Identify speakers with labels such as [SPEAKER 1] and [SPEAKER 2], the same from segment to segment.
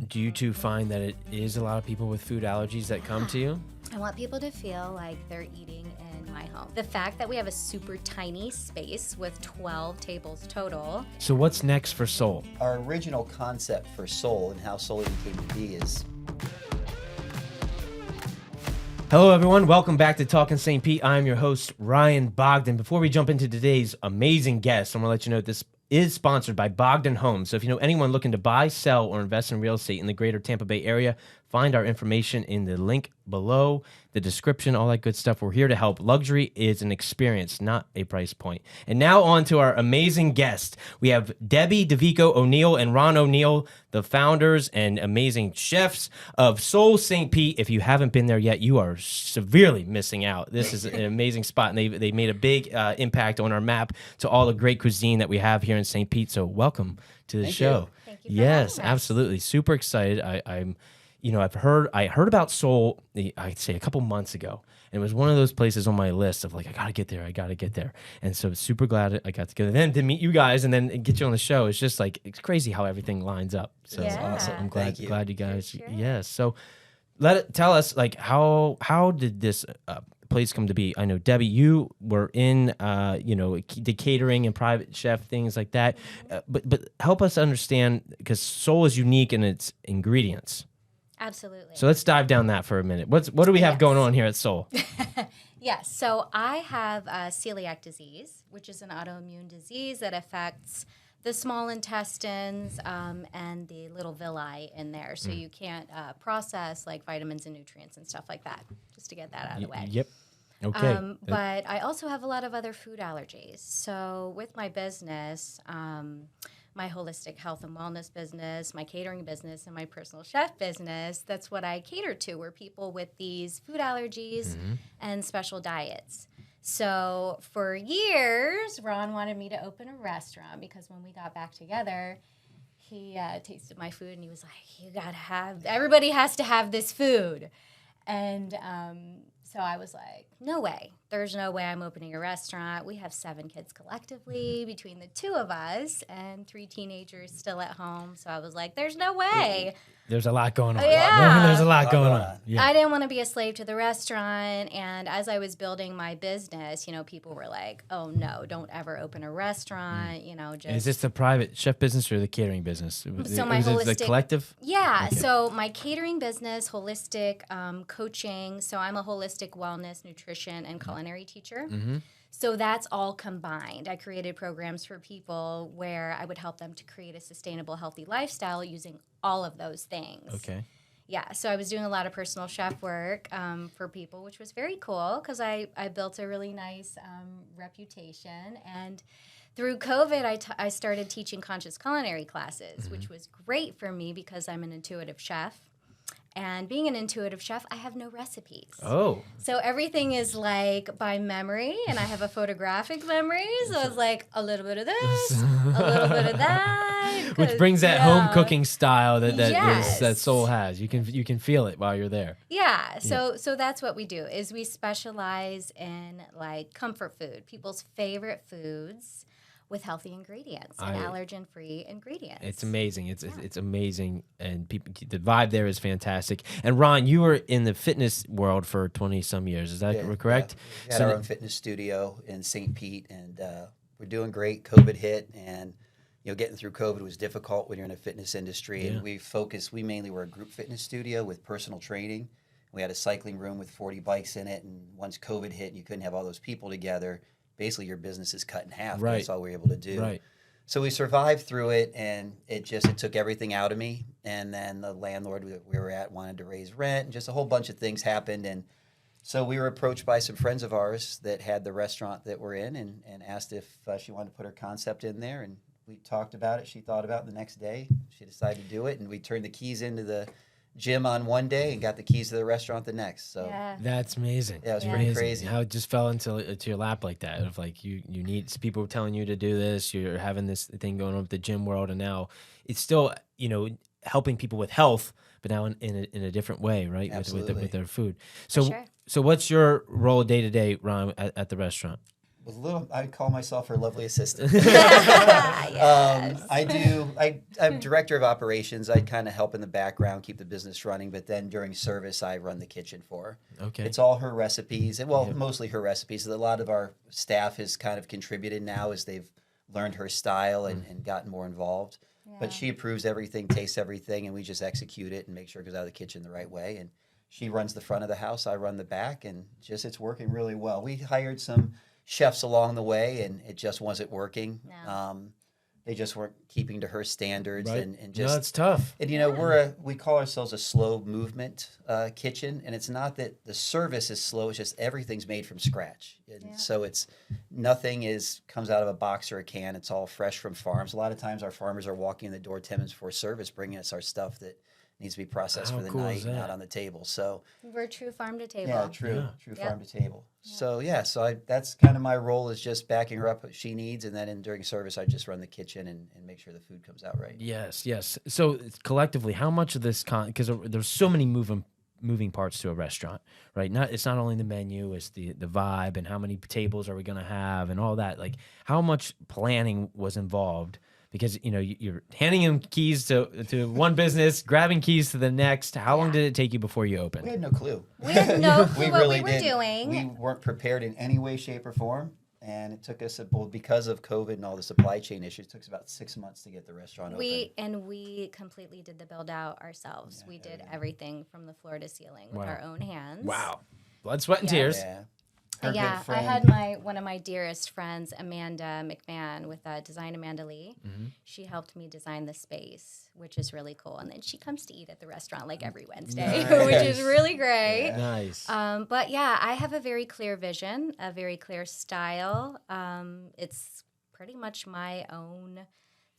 [SPEAKER 1] do you two find that it is a lot of people with food allergies that come to you?
[SPEAKER 2] I want people to feel like they're eating in my home. The fact that we have a super tiny space with 12 tables total.
[SPEAKER 1] So what's next for Sōl?
[SPEAKER 3] Our original concept for Sōl and how Sōl came to be is...
[SPEAKER 1] Hello, everyone. Welcome back to Talkin St Pete. I'm your host, Ryan Bogdan. Before we jump into today's amazing guest, I'm going to let you know this is sponsored by Bogdan Homes. So if you know anyone looking to buy, sell, or invest in real estate in the greater Tampa Bay area, find our information in the link below, the description, all that good stuff. We're here to help. Luxury is an experience, not a price point. And now on to our amazing guest. We have Debbie DeVico-O'Neil and Ron O'Neil, the founders and amazing chefs of Sōl St Pete. If you haven't been there yet, you are severely missing out. This is an amazing spot, and they made a big impact on our map to all the great cuisine that we have here in St. Pete. So welcome to the show.
[SPEAKER 2] Thank you for
[SPEAKER 1] Yes,
[SPEAKER 2] having us.
[SPEAKER 1] absolutely. Super excited. I heard about Sōl, I'd say a couple months ago, and it was one of those places on my list of like, I gotta get there. And so super glad I got to go there. Then to meet you guys and then get you on the show, it's just like, it's crazy how everything lines up. So
[SPEAKER 2] Yeah.
[SPEAKER 3] Awesome.
[SPEAKER 1] I'm
[SPEAKER 3] Thank
[SPEAKER 1] glad you guys,
[SPEAKER 2] Sure.
[SPEAKER 1] yes. So tell us, like, how did this place come to be? I know, Debbie, you were in, the catering and private chef, things like that. But help us understand, because Sōl is unique in its ingredients.
[SPEAKER 2] Absolutely.
[SPEAKER 1] So let's dive down that for a minute. What do we have going on here at Sōl?
[SPEAKER 2] Yes, so I have celiac disease, which is an autoimmune disease that affects the small intestines and the little villi in there. So you can't process like vitamins and nutrients and stuff like that, just to get that out of the way.
[SPEAKER 1] Yep. Okay.
[SPEAKER 2] But I also have a lot of other food allergies. So with my business, my holistic health and wellness business, my catering business, and my personal chef business, that's what I cater to, were people with these food allergies and special diets. So for years, Ron wanted me to open a restaurant because when we got back together, he tasted my food and he was like, everybody has to have this food. And so I was like, no way. There's no way I'm opening a restaurant. We have 7 kids collectively between the 2 of us and 3 teenagers still at home. So I was like, there's no way.
[SPEAKER 1] There's a lot going on.
[SPEAKER 2] Yeah.
[SPEAKER 1] There's a lot going on. Yeah.
[SPEAKER 2] I didn't want to be a slave to the restaurant. And as I was building my business, people were like, oh, no, don't ever open a restaurant, just...
[SPEAKER 1] Is this the private chef business or the catering business?
[SPEAKER 2] So my
[SPEAKER 1] Was it the
[SPEAKER 2] holistic-
[SPEAKER 1] collective?
[SPEAKER 2] Yeah,
[SPEAKER 1] Okay.
[SPEAKER 2] so my catering business, holistic coaching. So I'm a holistic wellness, nutrition, and culinary teacher. So that's all combined. I created programs for people where I would help them to create a sustainable, healthy lifestyle using all of those things.
[SPEAKER 1] Okay.
[SPEAKER 2] Yeah, so I was doing a lot of personal chef work for people, which was very cool because I built a really nice reputation. And through COVID, I started teaching conscious culinary classes, which was great for me because I'm an intuitive chef. And being an intuitive chef, I have no recipes.
[SPEAKER 1] Oh.
[SPEAKER 2] So everything is like by memory, and I have a photographic memory. So it's like a little bit of this, a little bit of that.
[SPEAKER 1] Which brings that home cooking style that
[SPEAKER 2] Yes.
[SPEAKER 1] that Sōl has. You can feel it while you're there.
[SPEAKER 2] Yeah, so that's what we do, is we specialize in like comfort food, people's favorite foods with healthy ingredients and allergen-free ingredients.
[SPEAKER 1] It's amazing. It's amazing, and the vibe there is fantastic. And Ron, you were in the fitness world for 20-some years. Is that correct?
[SPEAKER 3] Yeah. We had our own fitness studio in St. Pete, and we're doing great. COVID hit, and getting through COVID was difficult when you're in a fitness industry.
[SPEAKER 1] Yeah.
[SPEAKER 3] And we mainly were a group fitness studio with personal training. We had a cycling room with 40 bikes in it, and once COVID hit and you couldn't have all those people together, basically your business is cut in half.
[SPEAKER 1] Right.
[SPEAKER 3] That's all we were able to do.
[SPEAKER 1] Right.
[SPEAKER 3] So we survived through it, and it took everything out of me. And then the landlord we were at wanted to raise rent, and just a whole bunch of things happened. And so we were approached by some friends of ours that had the restaurant that we're in, and asked if she wanted to put her concept in there. And we talked about it. She thought about it the next day. She decided to do it, and we turned the keys into the gym on one day and got the keys to the restaurant the next. So
[SPEAKER 2] Yeah.
[SPEAKER 1] That's amazing.
[SPEAKER 3] Yeah, it was
[SPEAKER 2] Yeah.
[SPEAKER 3] pretty
[SPEAKER 1] Amazing.
[SPEAKER 3] crazy.
[SPEAKER 1] How it just fell into your lap like that. Of like you need people telling you to do this. You're having this thing going on with the gym world, and now it's still helping people with health, but now in a different way, right?
[SPEAKER 3] Absolutely.
[SPEAKER 1] With their food. So
[SPEAKER 2] Sure.
[SPEAKER 1] so what's your role day to day, Ron, at the restaurant?
[SPEAKER 3] with I call myself her lovely assistant.
[SPEAKER 2] Yes.
[SPEAKER 3] I'm director of operations. I kind of help in the background, keep the business running, but then during service, I run the kitchen for her.
[SPEAKER 1] Okay.
[SPEAKER 3] It's all her recipes, and mostly her recipes. A lot of our staff has kind of contributed now as they've learned her style and gotten more involved.
[SPEAKER 2] Yeah.
[SPEAKER 3] But she approves everything, tastes everything, and we just execute it and make sure it goes out of the kitchen the right way. And she runs the front of the house, I run the back, and it's working really well. We hired some chefs along the way, and it just wasn't working.
[SPEAKER 2] No.
[SPEAKER 3] They just weren't keeping to her standards,
[SPEAKER 1] Right.
[SPEAKER 3] and just.
[SPEAKER 1] No, it's tough.
[SPEAKER 3] And we call ourselves a slow movement kitchen, and it's not that the service is slow; it's just everything's made from scratch, and so nothing comes out of a box or a can. It's all fresh from farms. A lot of times, our farmers are walking in the door 10 minutes before service, bringing us our stuff that needs to be processed for the
[SPEAKER 1] cool
[SPEAKER 3] night
[SPEAKER 1] is
[SPEAKER 3] and
[SPEAKER 1] that?
[SPEAKER 3] out on the table. So
[SPEAKER 2] We're true farm to table.
[SPEAKER 3] yeah, true
[SPEAKER 2] Yep.
[SPEAKER 3] farm to table. So that's kind of my role, is just backing her up what she needs, and then during service I just run the kitchen and make sure the food comes out right.
[SPEAKER 1] Yes. So collectively, how much of this because there's so many moving parts to a restaurant, right? It's not only the menu, it's the vibe and how many tables are we going to have and all that. Like, how much planning was involved? Because you're handing him keys to one business, grabbing keys to the next. How long did it take you before you opened?
[SPEAKER 3] We had no clue.
[SPEAKER 2] We had no clue what we were
[SPEAKER 3] didn't.
[SPEAKER 2] doing.
[SPEAKER 3] We weren't prepared in any way, shape, or form. And it took us, because of COVID and all the supply chain issues, it took us about 6 months to get the restaurant open.
[SPEAKER 2] We completely did the build out ourselves. We did everything from the floor to ceiling with our own hands.
[SPEAKER 1] Wow. Blood, sweat, and tears.
[SPEAKER 3] Yeah. Her good
[SPEAKER 2] I
[SPEAKER 3] friend-
[SPEAKER 2] had one of my dearest friends, Amanda McMahon, with Design Amanda Lee.
[SPEAKER 1] Mm-hmm.
[SPEAKER 2] She helped me design the space, which is really cool. And then she comes to eat at the restaurant like every Wednesday, which is really great.
[SPEAKER 3] Yeah.
[SPEAKER 1] Nice.
[SPEAKER 2] But yeah, I have a very clear vision, a very clear style. It's pretty much my own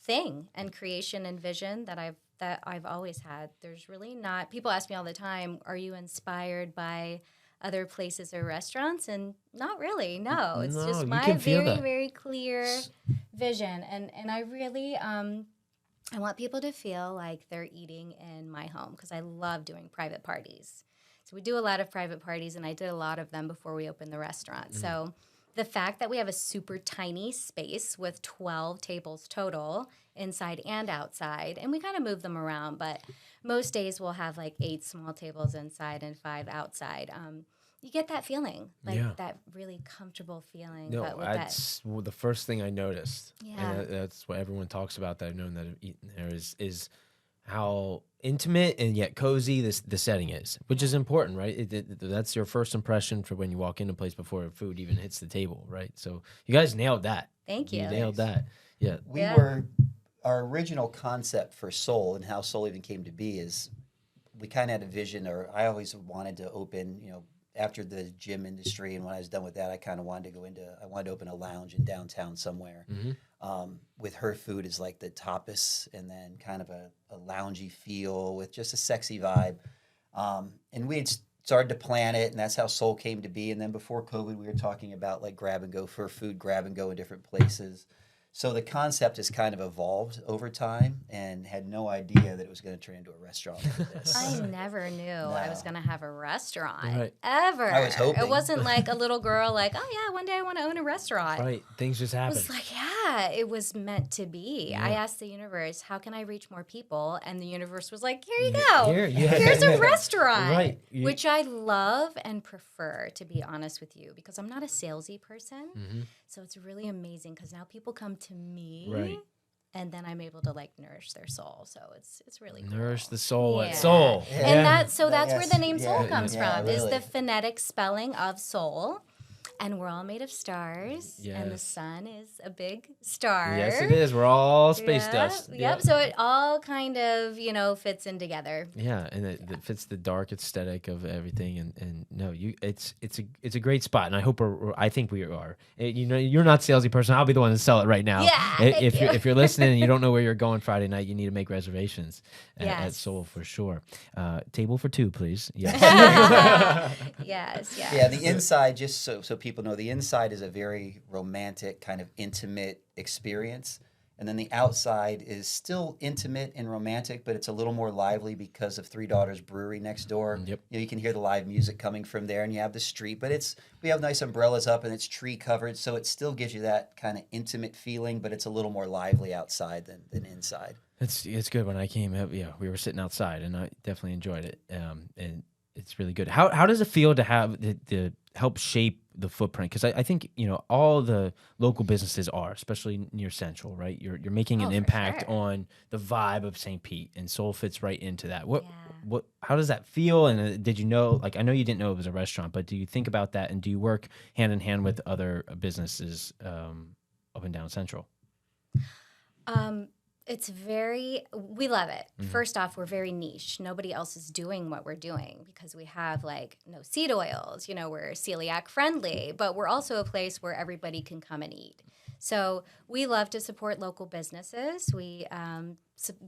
[SPEAKER 2] thing and creation and vision that I've always had. There's really not. People ask me all the time, "Are you inspired by other places or restaurants?" And not really. No, it's just my very, very clear vision. And I really, I want people to feel like they're eating in my home, because I love doing private parties. So we do a lot of private parties, and I did a lot of them before we opened the restaurant. So the fact that we have a super tiny space with 12 tables total, inside and outside, and we kind of move them around, but most days we'll have like 8 small tables inside and 5 outside. You get that feeling, that really comfortable feeling.
[SPEAKER 1] No,
[SPEAKER 2] but with
[SPEAKER 1] that's the first thing I noticed.
[SPEAKER 2] Yeah.
[SPEAKER 1] And that's what everyone talks about that I've known that have eaten there is how intimate and yet cozy the setting is, which is important, right? That's your first impression for when you walk into a place before food even hits the table, right? So you guys nailed that.
[SPEAKER 2] Thank you.
[SPEAKER 1] You nailed that. Yeah.
[SPEAKER 3] Our original concept for Sōl and how Sōl even came to be is we kind of had a vision, or I always wanted to open, after the gym industry, and when I was done with that, I kind of wanted to open a lounge in downtown somewhere.
[SPEAKER 1] Mm-hmm.
[SPEAKER 3] With her food is like the tapas, and then kind of a loungy feel with just a sexy vibe. And we had started to plan it, and that's how Sōl came to be. And then before COVID, we were talking about like grab and go for food, grab and go in different places. So the concept has kind of evolved over time, and had no idea that it was going to turn into a restaurant like this.
[SPEAKER 2] I never knew I was going to have a restaurant,
[SPEAKER 1] Right.
[SPEAKER 2] ever.
[SPEAKER 3] I was hoping.
[SPEAKER 2] It wasn't like a little girl like, oh yeah, one day I want to own a restaurant.
[SPEAKER 1] Right. Things just
[SPEAKER 2] It
[SPEAKER 1] happen.
[SPEAKER 2] was like, it was meant to be. I asked the universe, how can I reach more people? And the universe was like, here you go. Here's a restaurant.
[SPEAKER 1] Right.
[SPEAKER 2] Which I love and prefer, to be honest with you, because I'm not a salesy person.
[SPEAKER 1] Mm-hmm.
[SPEAKER 2] So it's really amazing, because now people come to me.
[SPEAKER 1] Right.
[SPEAKER 2] And then I'm able to like nourish their soul. So it's really cool.
[SPEAKER 1] Nourish the soul at
[SPEAKER 2] Yeah.
[SPEAKER 1] Sōl.
[SPEAKER 3] Yeah.
[SPEAKER 2] And that's where the name
[SPEAKER 3] Yes.
[SPEAKER 2] Sōl
[SPEAKER 3] Yeah,
[SPEAKER 2] comes
[SPEAKER 3] yeah,
[SPEAKER 2] from, is
[SPEAKER 3] really.
[SPEAKER 2] the phonetic spelling of soul. And we're all made of stars. And the
[SPEAKER 1] Yes.
[SPEAKER 2] sun is a big star.
[SPEAKER 1] Yes, it is. We're all space dust.
[SPEAKER 2] Yep. So it all kind of, fits in together.
[SPEAKER 1] Yeah, and it fits the dark aesthetic of everything, and no, it's a great spot, and I think we are. You're not a salesy person. I'll be the one to sell it right now.
[SPEAKER 2] Yeah, thank you.
[SPEAKER 1] If you're listening and you don't know where you're going Friday night, you need to make reservations at
[SPEAKER 2] Yes.
[SPEAKER 1] Sōl for sure. Table for 2, please. Yes.
[SPEAKER 2] Yes.
[SPEAKER 3] Yeah, the inside, just so people know, the inside is a very romantic, kind of intimate experience. And then the outside is still intimate and romantic, but it's a little more lively because of Three Daughters Brewery next door.
[SPEAKER 1] Yep.
[SPEAKER 3] You can hear the live music coming from there, and you have the street. But we have nice umbrellas up, and it's tree covered, so it still gives you that kind of intimate feeling, but it's a little more lively outside than inside.
[SPEAKER 1] It's good. When I came up, we were sitting outside, and I definitely enjoyed it. And it's really good. How does it feel to have the help shape the footprint? Because I think all the local businesses are, especially near Central, right? You're making an impact on the vibe of St. Pete, and Sōl fits right into that. How does that feel? And did you know? Like, I know you didn't know it was a restaurant, but do you think about that? And do you work hand in hand with other businesses up and down Central?
[SPEAKER 2] We love it. First off, we're very niche. Nobody else is doing what we're doing because we have no seed oils, we're celiac friendly, but we're also a place where everybody can come and eat. So we love to support local businesses. We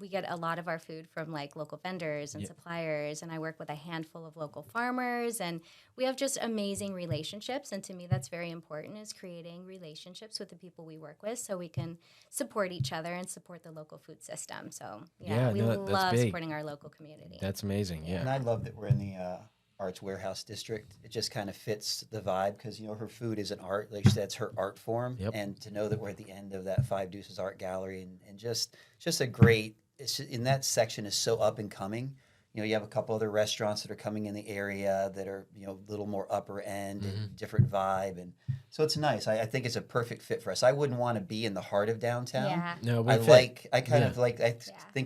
[SPEAKER 2] get a lot of our food from local vendors and suppliers, and I work with a handful of local farmers, and we have just amazing relationships. And to me, that's very important, is creating relationships with the people we work with so we can support each other and support the local food system. So we love supporting our local community.
[SPEAKER 1] That's amazing. Yeah.
[SPEAKER 3] And I love that we're in the Arts Warehouse District. It just kind of fits the vibe because her food is an art. Like she said, it's her art form.
[SPEAKER 1] Yep.
[SPEAKER 3] And to know that we're at the end of that Five Deuces Art Gallery and just a great. It's just, in that section is so up and coming. You have a couple other restaurants that are coming in the area that are a little more upper end and different vibe, and so it's nice. I think it's a perfect fit for us. I wouldn't want to be in the heart of downtown.
[SPEAKER 2] Yeah.
[SPEAKER 1] No,
[SPEAKER 3] I think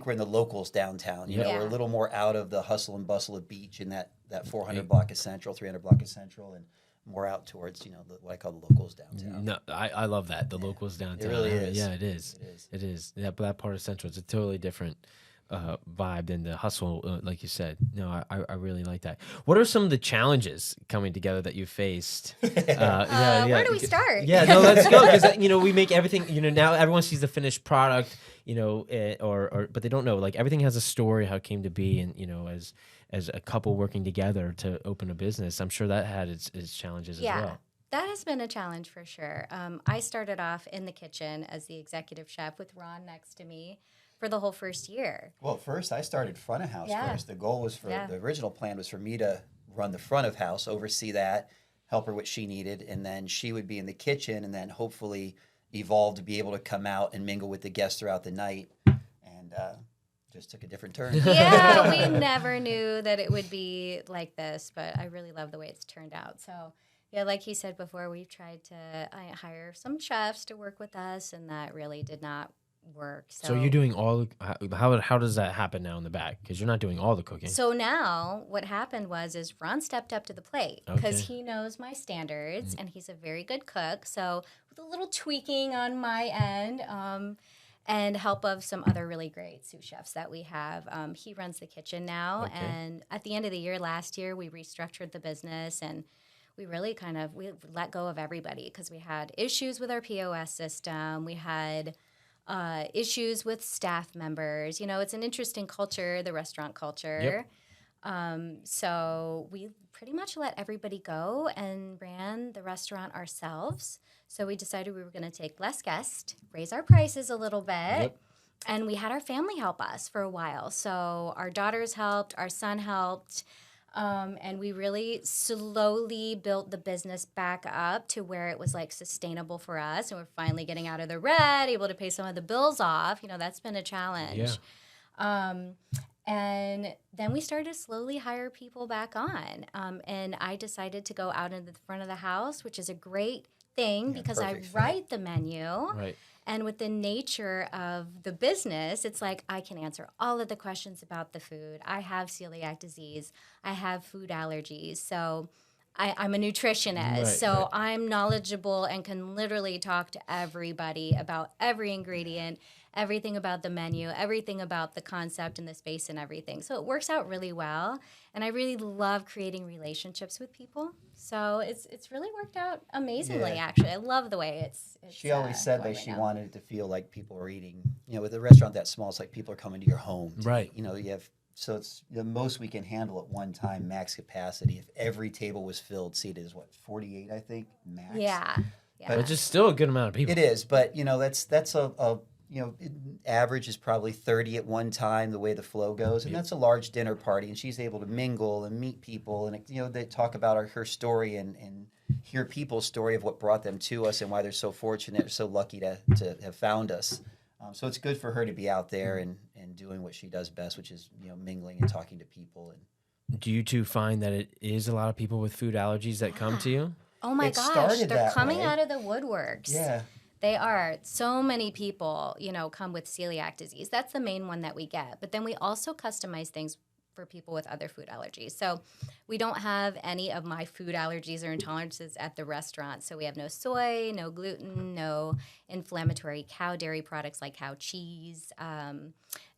[SPEAKER 3] we're in the locals downtown. We're a little more out of the hustle and bustle of beach in that 400 block of Central, 300 block of Central, and more out towards what I call the locals downtown.
[SPEAKER 1] No, I love that, the locals downtown.
[SPEAKER 3] It really is.
[SPEAKER 1] Yeah, it is. It is. Yeah, but that part of Central, it's a totally different vibe than the hustle, like you said. No, I really like that. What are some of the challenges coming together that you faced?
[SPEAKER 2] Where do we start?
[SPEAKER 1] Yeah, no, let's go, because we make everything. Now everyone sees the finished product. But they don't know. Everything has a story, how it came to be, and as a couple working together to open a business, I'm sure that had its challenges as well.
[SPEAKER 2] That has been a challenge for sure. I started off in the kitchen as the executive chef with Ron next to me for the whole first year.
[SPEAKER 3] Well, first I started front of house first. The goal was the original plan was for me to run the front of house, oversee that, help her what she needed, and then she would be in the kitchen, and then hopefully evolve to be able to come out and mingle with the guests throughout the night. And just took a different turn.
[SPEAKER 2] Yeah, we never knew that it would be like this, but I really love the way it's turned out. So, like he said before, we've tried to hire some chefs to work with us, and that really did not work.
[SPEAKER 1] So you're doing all. How does that happen now in the back? Because you're not doing all the cooking.
[SPEAKER 2] So now what happened is Ron stepped up to the plate because he knows my standards and he's a very good cook. So with a little tweaking on my end and help of some other really great sous chefs that we have, he runs the kitchen now.
[SPEAKER 1] Okay.
[SPEAKER 2] And at the end of the year last year, we restructured the business and we really we let go of everybody because we had issues with our POS system. We had issues with staff members. It's an interesting culture, the restaurant culture. Yep. So we pretty much let everybody go and ran the restaurant ourselves. So we decided we were going to take less guests, raise our prices a little bit, and we had our family help us for a while. So our daughters helped, our son helped, and we really slowly built the business back up to where it was sustainable for us. And we're finally getting out of the red, able to pay some of the bills off. That's been a challenge. Yeah. And then we started to slowly hire people back on. And I decided to go out into the front of the house, which is a great thing because I write the menu. Right. And with the nature of the business, it's I can answer all of the questions about the food. I have celiac disease. I have food allergies. So I'm a nutritionist. I'm knowledgeable and can literally talk to everybody about every ingredient, everything about the menu, everything about the concept and the space and everything. So it works out really well. And I really love creating relationships with people. So it's really worked out amazingly, actually. I love the way it's
[SPEAKER 3] she always said that
[SPEAKER 2] right
[SPEAKER 3] she
[SPEAKER 2] now.
[SPEAKER 3] wanted it to feel like people are eating. With a restaurant that small, it's like people are coming to your home.
[SPEAKER 1] Right.
[SPEAKER 3] You have, so it's the most we can handle at one time, max capacity. If every table was filled, seated is 48, I think, max.
[SPEAKER 2] Yeah.
[SPEAKER 1] But it's just still a good amount of people.
[SPEAKER 3] It is, but that's a average is probably 30 at one time, the way the flow goes. And that's a large dinner party. And she's able to mingle and meet people. And, they talk about her story and hear people's story of what brought them to us and why they're so fortunate, so lucky to have found us. So it's good for her to be out there and doing what she does best, which is, mingling and talking to people. And
[SPEAKER 1] do you two find that it is a lot of people with food allergies that come to you?
[SPEAKER 2] Oh my
[SPEAKER 3] It
[SPEAKER 2] gosh,
[SPEAKER 3] started
[SPEAKER 2] they're
[SPEAKER 3] that
[SPEAKER 2] coming
[SPEAKER 3] way.
[SPEAKER 2] out of the woodworks.
[SPEAKER 3] Yeah.
[SPEAKER 2] They are. So many people, come with celiac disease. That's the main one that we get. But then we also customize things for people with other food allergies. So we don't have any of my food allergies or intolerances at the restaurant. So we have no soy, no gluten, no inflammatory cow dairy products like cow cheese,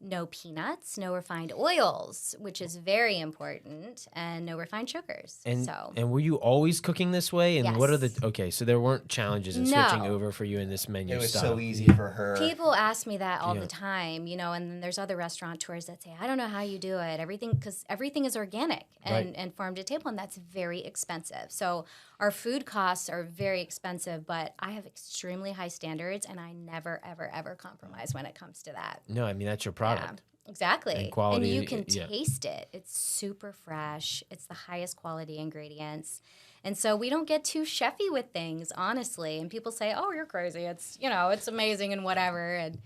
[SPEAKER 2] no peanuts, no refined oils, which is very important, and no refined sugars.
[SPEAKER 1] And were you always cooking this way? And what are
[SPEAKER 2] Yes.
[SPEAKER 1] so there weren't challenges in
[SPEAKER 2] No.
[SPEAKER 1] switching over for you in this menu
[SPEAKER 3] It was
[SPEAKER 1] style?
[SPEAKER 3] so easy for her.
[SPEAKER 2] People ask me that all
[SPEAKER 1] Yeah.
[SPEAKER 2] the time, and then there's other restaurateurs that say, I don't know how you do it. Because everything is organic and farm to table, and that's very expensive. So our food costs are very expensive, but I have extremely high standards, and I never, ever, ever compromise when it comes to that.
[SPEAKER 1] No, I mean, that's your product.
[SPEAKER 2] Yeah, exactly.
[SPEAKER 1] And quality,
[SPEAKER 2] you can
[SPEAKER 1] yeah.
[SPEAKER 2] taste it. It's super fresh. It's the highest quality ingredients. And so we don't get too chefy with things, honestly. And people say, oh, you're crazy. It's, it's amazing and whatever. And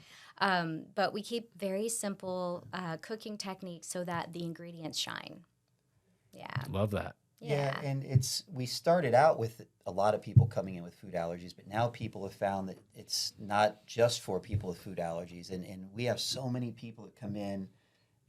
[SPEAKER 2] but we keep very simple cooking techniques so that the ingredients shine. Yeah.
[SPEAKER 1] Love that.
[SPEAKER 3] Yeah, and we started out with a lot of people coming in with food allergies, but now people have found that it's not just for people with food allergies. And we have so many people that come in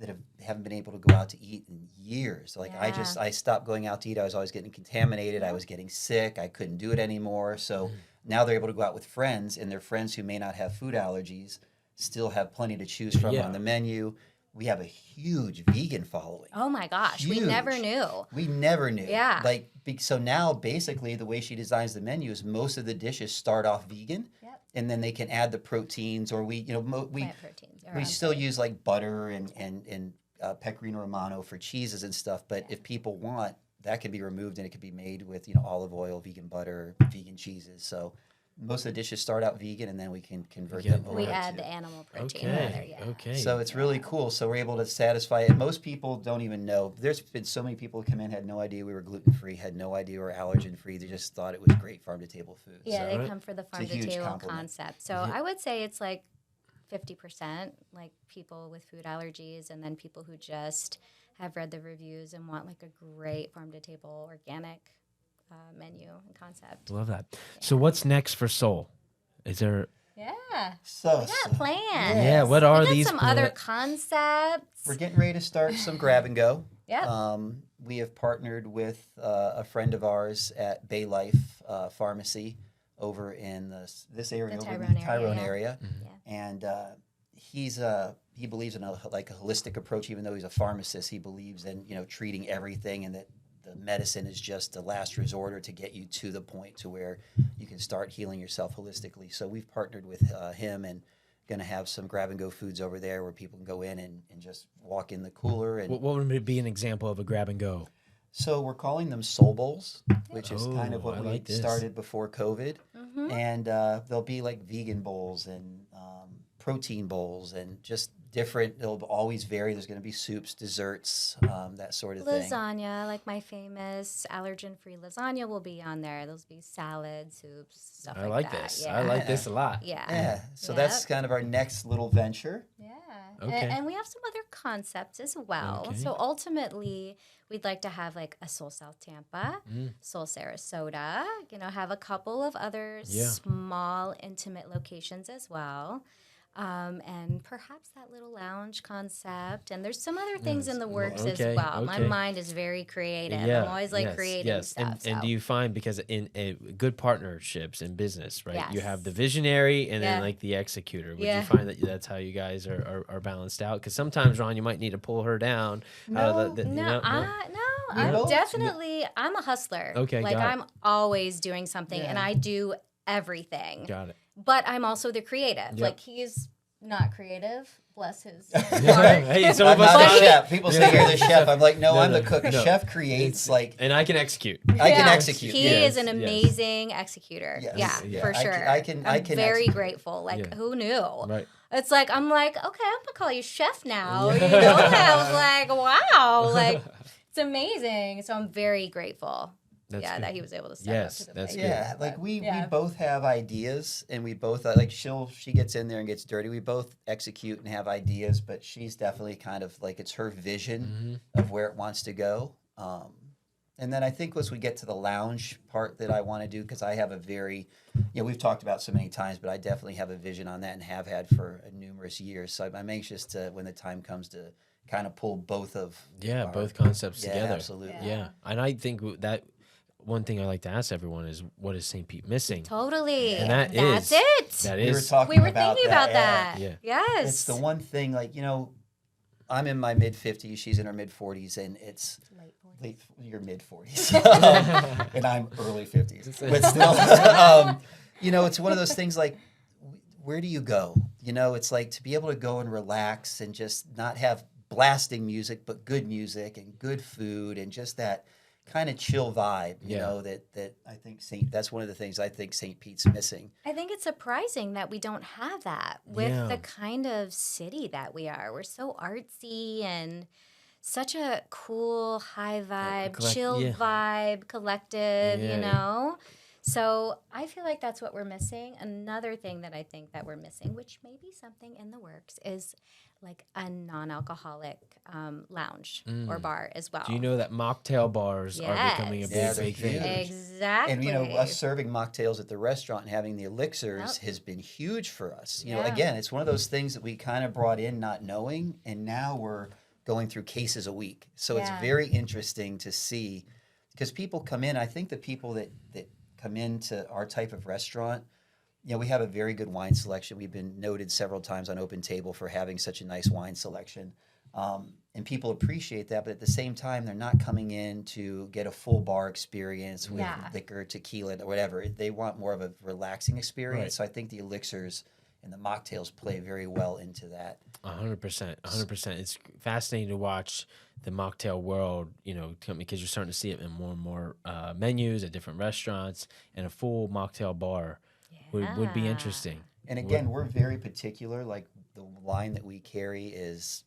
[SPEAKER 3] that haven't been able to go out to eat in years. Like I stopped going out to eat. I was always getting contaminated. I was getting sick. I couldn't do it anymore. So now they're able to go out with friends, and their friends who may not have food allergies still have plenty to choose from on the menu. We have a huge vegan following.
[SPEAKER 2] Oh my gosh,
[SPEAKER 3] Huge.
[SPEAKER 2] we never knew.
[SPEAKER 3] We never knew.
[SPEAKER 2] Yeah.
[SPEAKER 3] So now basically the way she designs the menu is most of the dishes start off vegan, and then they can add the proteins, or
[SPEAKER 2] Plant proteins.
[SPEAKER 3] we still use like butter and pecorino romano for cheeses and stuff. But if people want, that can be removed and it can be made with olive oil, vegan butter, vegan cheeses. So most of the dishes start out vegan, and then we can convert them over.
[SPEAKER 2] We add the animal protein.
[SPEAKER 1] Okay.
[SPEAKER 3] So it's really cool. So we're able to satisfy it. Most people don't even know. There's been so many people who come in, had no idea we were gluten-free, had no idea we were allergen-free. They just thought it was great farm-to-table food.
[SPEAKER 2] Yeah,
[SPEAKER 3] So
[SPEAKER 2] they come for the
[SPEAKER 3] a huge
[SPEAKER 2] farm-to-table
[SPEAKER 3] compliment.
[SPEAKER 2] concept. So I would say it's like 50%, like people with food allergies, and then people who just have read the reviews and want like a great farm-to-table organic menu and concept.
[SPEAKER 1] Love that. So what's next for Sōl? Is there...
[SPEAKER 2] Yeah.
[SPEAKER 3] So
[SPEAKER 2] We got plans.
[SPEAKER 1] Yeah, what are
[SPEAKER 2] we got
[SPEAKER 1] these
[SPEAKER 2] some other concepts.
[SPEAKER 3] we're getting ready to start some grab and go.
[SPEAKER 2] Yeah.
[SPEAKER 3] We have partnered with a friend of ours at Bay Life Pharmacy over in this area,
[SPEAKER 2] The
[SPEAKER 3] over in
[SPEAKER 2] Tyrone
[SPEAKER 3] the Tyrone
[SPEAKER 2] area,
[SPEAKER 3] area.
[SPEAKER 2] Yeah.
[SPEAKER 3] And he believes in a holistic approach. Even though he's a pharmacist, he believes in treating everything, and that the medicine is just a last resort, or to get you to the point to where you can start healing yourself holistically. So we've partnered with him, and going to have some grab and go foods over there where people can go in and just walk in the cooler. And
[SPEAKER 1] What would be an example of a grab and go?
[SPEAKER 3] so we're calling them Sōl Bowls, which is kind of
[SPEAKER 1] Oh,
[SPEAKER 3] what
[SPEAKER 1] I
[SPEAKER 3] we
[SPEAKER 1] like this.
[SPEAKER 3] started before COVID.
[SPEAKER 2] Mm-hmm.
[SPEAKER 3] And they'll be like vegan bowls and protein bowls and just different. It'll always vary. There's going to be soups, desserts, that sort of thing.
[SPEAKER 2] Lasagna, like my famous allergen-free lasagna will be on there. Those will be salad, soups, stuff
[SPEAKER 1] I
[SPEAKER 2] like
[SPEAKER 1] like
[SPEAKER 2] that.
[SPEAKER 1] this.
[SPEAKER 2] Yeah.
[SPEAKER 1] I like this a lot.
[SPEAKER 2] Yeah.
[SPEAKER 3] Yeah. So
[SPEAKER 2] Yep.
[SPEAKER 3] that's kind of our next little venture.
[SPEAKER 2] Yeah.
[SPEAKER 1] Okay.
[SPEAKER 2] And we have some other concepts as well.
[SPEAKER 1] Okay.
[SPEAKER 2] So ultimately, we'd like to have like a Sōl South Tampa, Sōl Sarasota, have a couple of other
[SPEAKER 1] Yeah.
[SPEAKER 2] small, intimate locations as well. And perhaps that little lounge concept. And there's some other things in the works
[SPEAKER 1] Okay,
[SPEAKER 2] as well. My
[SPEAKER 1] okay.
[SPEAKER 2] mind is very creative.
[SPEAKER 1] Yeah,
[SPEAKER 2] I'm always like
[SPEAKER 1] yes,
[SPEAKER 2] creating
[SPEAKER 1] yes.
[SPEAKER 2] stuff.
[SPEAKER 1] And do you find, because in good partnerships in business, right? You
[SPEAKER 2] Yes.
[SPEAKER 1] have the visionary and then
[SPEAKER 2] Yeah.
[SPEAKER 1] like the executor. Would
[SPEAKER 2] Yeah.
[SPEAKER 1] you find that that's how you guys are balanced out? Because sometimes, Ron, you might need to pull her down. out of the,
[SPEAKER 2] No,
[SPEAKER 3] You
[SPEAKER 2] I'm
[SPEAKER 3] don't?
[SPEAKER 2] definitely, I'm a hustler.
[SPEAKER 1] Okay,
[SPEAKER 2] like
[SPEAKER 1] got it.
[SPEAKER 2] I'm always doing something, and
[SPEAKER 3] Yeah.
[SPEAKER 2] I do everything.
[SPEAKER 1] Got it.
[SPEAKER 2] But I'm also the creative.
[SPEAKER 1] Yep.
[SPEAKER 2] Like he's not creative, bless his heart.
[SPEAKER 1] Hey, some
[SPEAKER 3] I'm
[SPEAKER 1] of us
[SPEAKER 3] not
[SPEAKER 1] got
[SPEAKER 3] the
[SPEAKER 1] it.
[SPEAKER 3] chef. People say you're the chef. I'm like, no, I'm the cook. A
[SPEAKER 1] no.
[SPEAKER 3] chef creates like
[SPEAKER 1] And I can execute.
[SPEAKER 3] I can
[SPEAKER 2] Yeah.
[SPEAKER 3] execute.
[SPEAKER 2] He
[SPEAKER 1] Yes,
[SPEAKER 2] is an
[SPEAKER 1] yes.
[SPEAKER 2] amazing executor.
[SPEAKER 3] Yes.
[SPEAKER 2] Yeah,
[SPEAKER 3] Yeah.
[SPEAKER 2] for
[SPEAKER 3] I can-
[SPEAKER 2] sure.
[SPEAKER 3] I can
[SPEAKER 2] I'm very
[SPEAKER 3] execute.
[SPEAKER 2] grateful. Like
[SPEAKER 1] Yeah.
[SPEAKER 2] who knew?
[SPEAKER 1] Right.
[SPEAKER 2] It's like, I'm like, okay, I'm going to call you chef now. You know, I was like, wow, like, it's amazing. So I'm very grateful. That he was able to step up to the plate.
[SPEAKER 1] That's good.
[SPEAKER 3] Yeah, like we both have ideas, and we both like she gets in there and gets dirty. We both execute and have ideas, but she's definitely kind of like it's her vision of where it wants to go. And then I think as we get to the lounge part that I want to do, because I have a very, we've talked about so many times, but I definitely have a vision on that and have had for numerous years. So I'm anxious to, when the time comes, to kind of pull both of
[SPEAKER 1] both concepts together.
[SPEAKER 3] Absolutely.
[SPEAKER 1] Yeah, and I think that one thing I like to ask everyone is, what is St. Pete missing?
[SPEAKER 2] Totally.
[SPEAKER 1] And
[SPEAKER 2] that's it.
[SPEAKER 1] That
[SPEAKER 3] we
[SPEAKER 1] is.
[SPEAKER 3] were talking
[SPEAKER 2] we were
[SPEAKER 3] about
[SPEAKER 2] thinking about that.
[SPEAKER 1] Yeah.
[SPEAKER 2] Yes.
[SPEAKER 3] It's the one thing, like, I'm in my mid-50s, she's in her mid-40s, and it's you're mid-40s, and I'm early 50s. But still, it's one of those things like, where do you go? It's like to be able to go and relax and just not have blasting music, but good music and good food and just that kind of chill vibe, that I think that's one of the things I think St. Pete's missing.
[SPEAKER 2] I think it's surprising that we don't have that with the kind of city that we are. We're so artsy and such a cool, high vibe, chill vibe, collective, So I feel like that's what we're missing. Another thing that I think that we're missing, which may be something in the works, is like a non-alcoholic lounge or bar as well.
[SPEAKER 1] Do you know that mocktail bars are becoming a big thing?
[SPEAKER 2] Exactly.
[SPEAKER 3] And us serving mocktails at the restaurant and having the elixirs has been huge for us. Again, it's one of those things that we kind of brought in not knowing, and now we're going through cases a week. So it's very interesting to see, because people come in. I think the people that come into our type of restaurant, we have a very good wine selection. We've been noted several times on Open Table for having such a nice wine selection. And people appreciate that, but at the same time, they're not coming in to get a full bar experience with liquor, tequila, or whatever. They want more of a relaxing experience. Right. So I think the elixirs and the mocktails play very well into that.
[SPEAKER 1] 100%. It's fascinating to watch the mocktail world, because you're starting to see it in more and more menus at different restaurants, and a full mocktail bar would be interesting.
[SPEAKER 3] And again, we're very particular. Like, the line that we carry is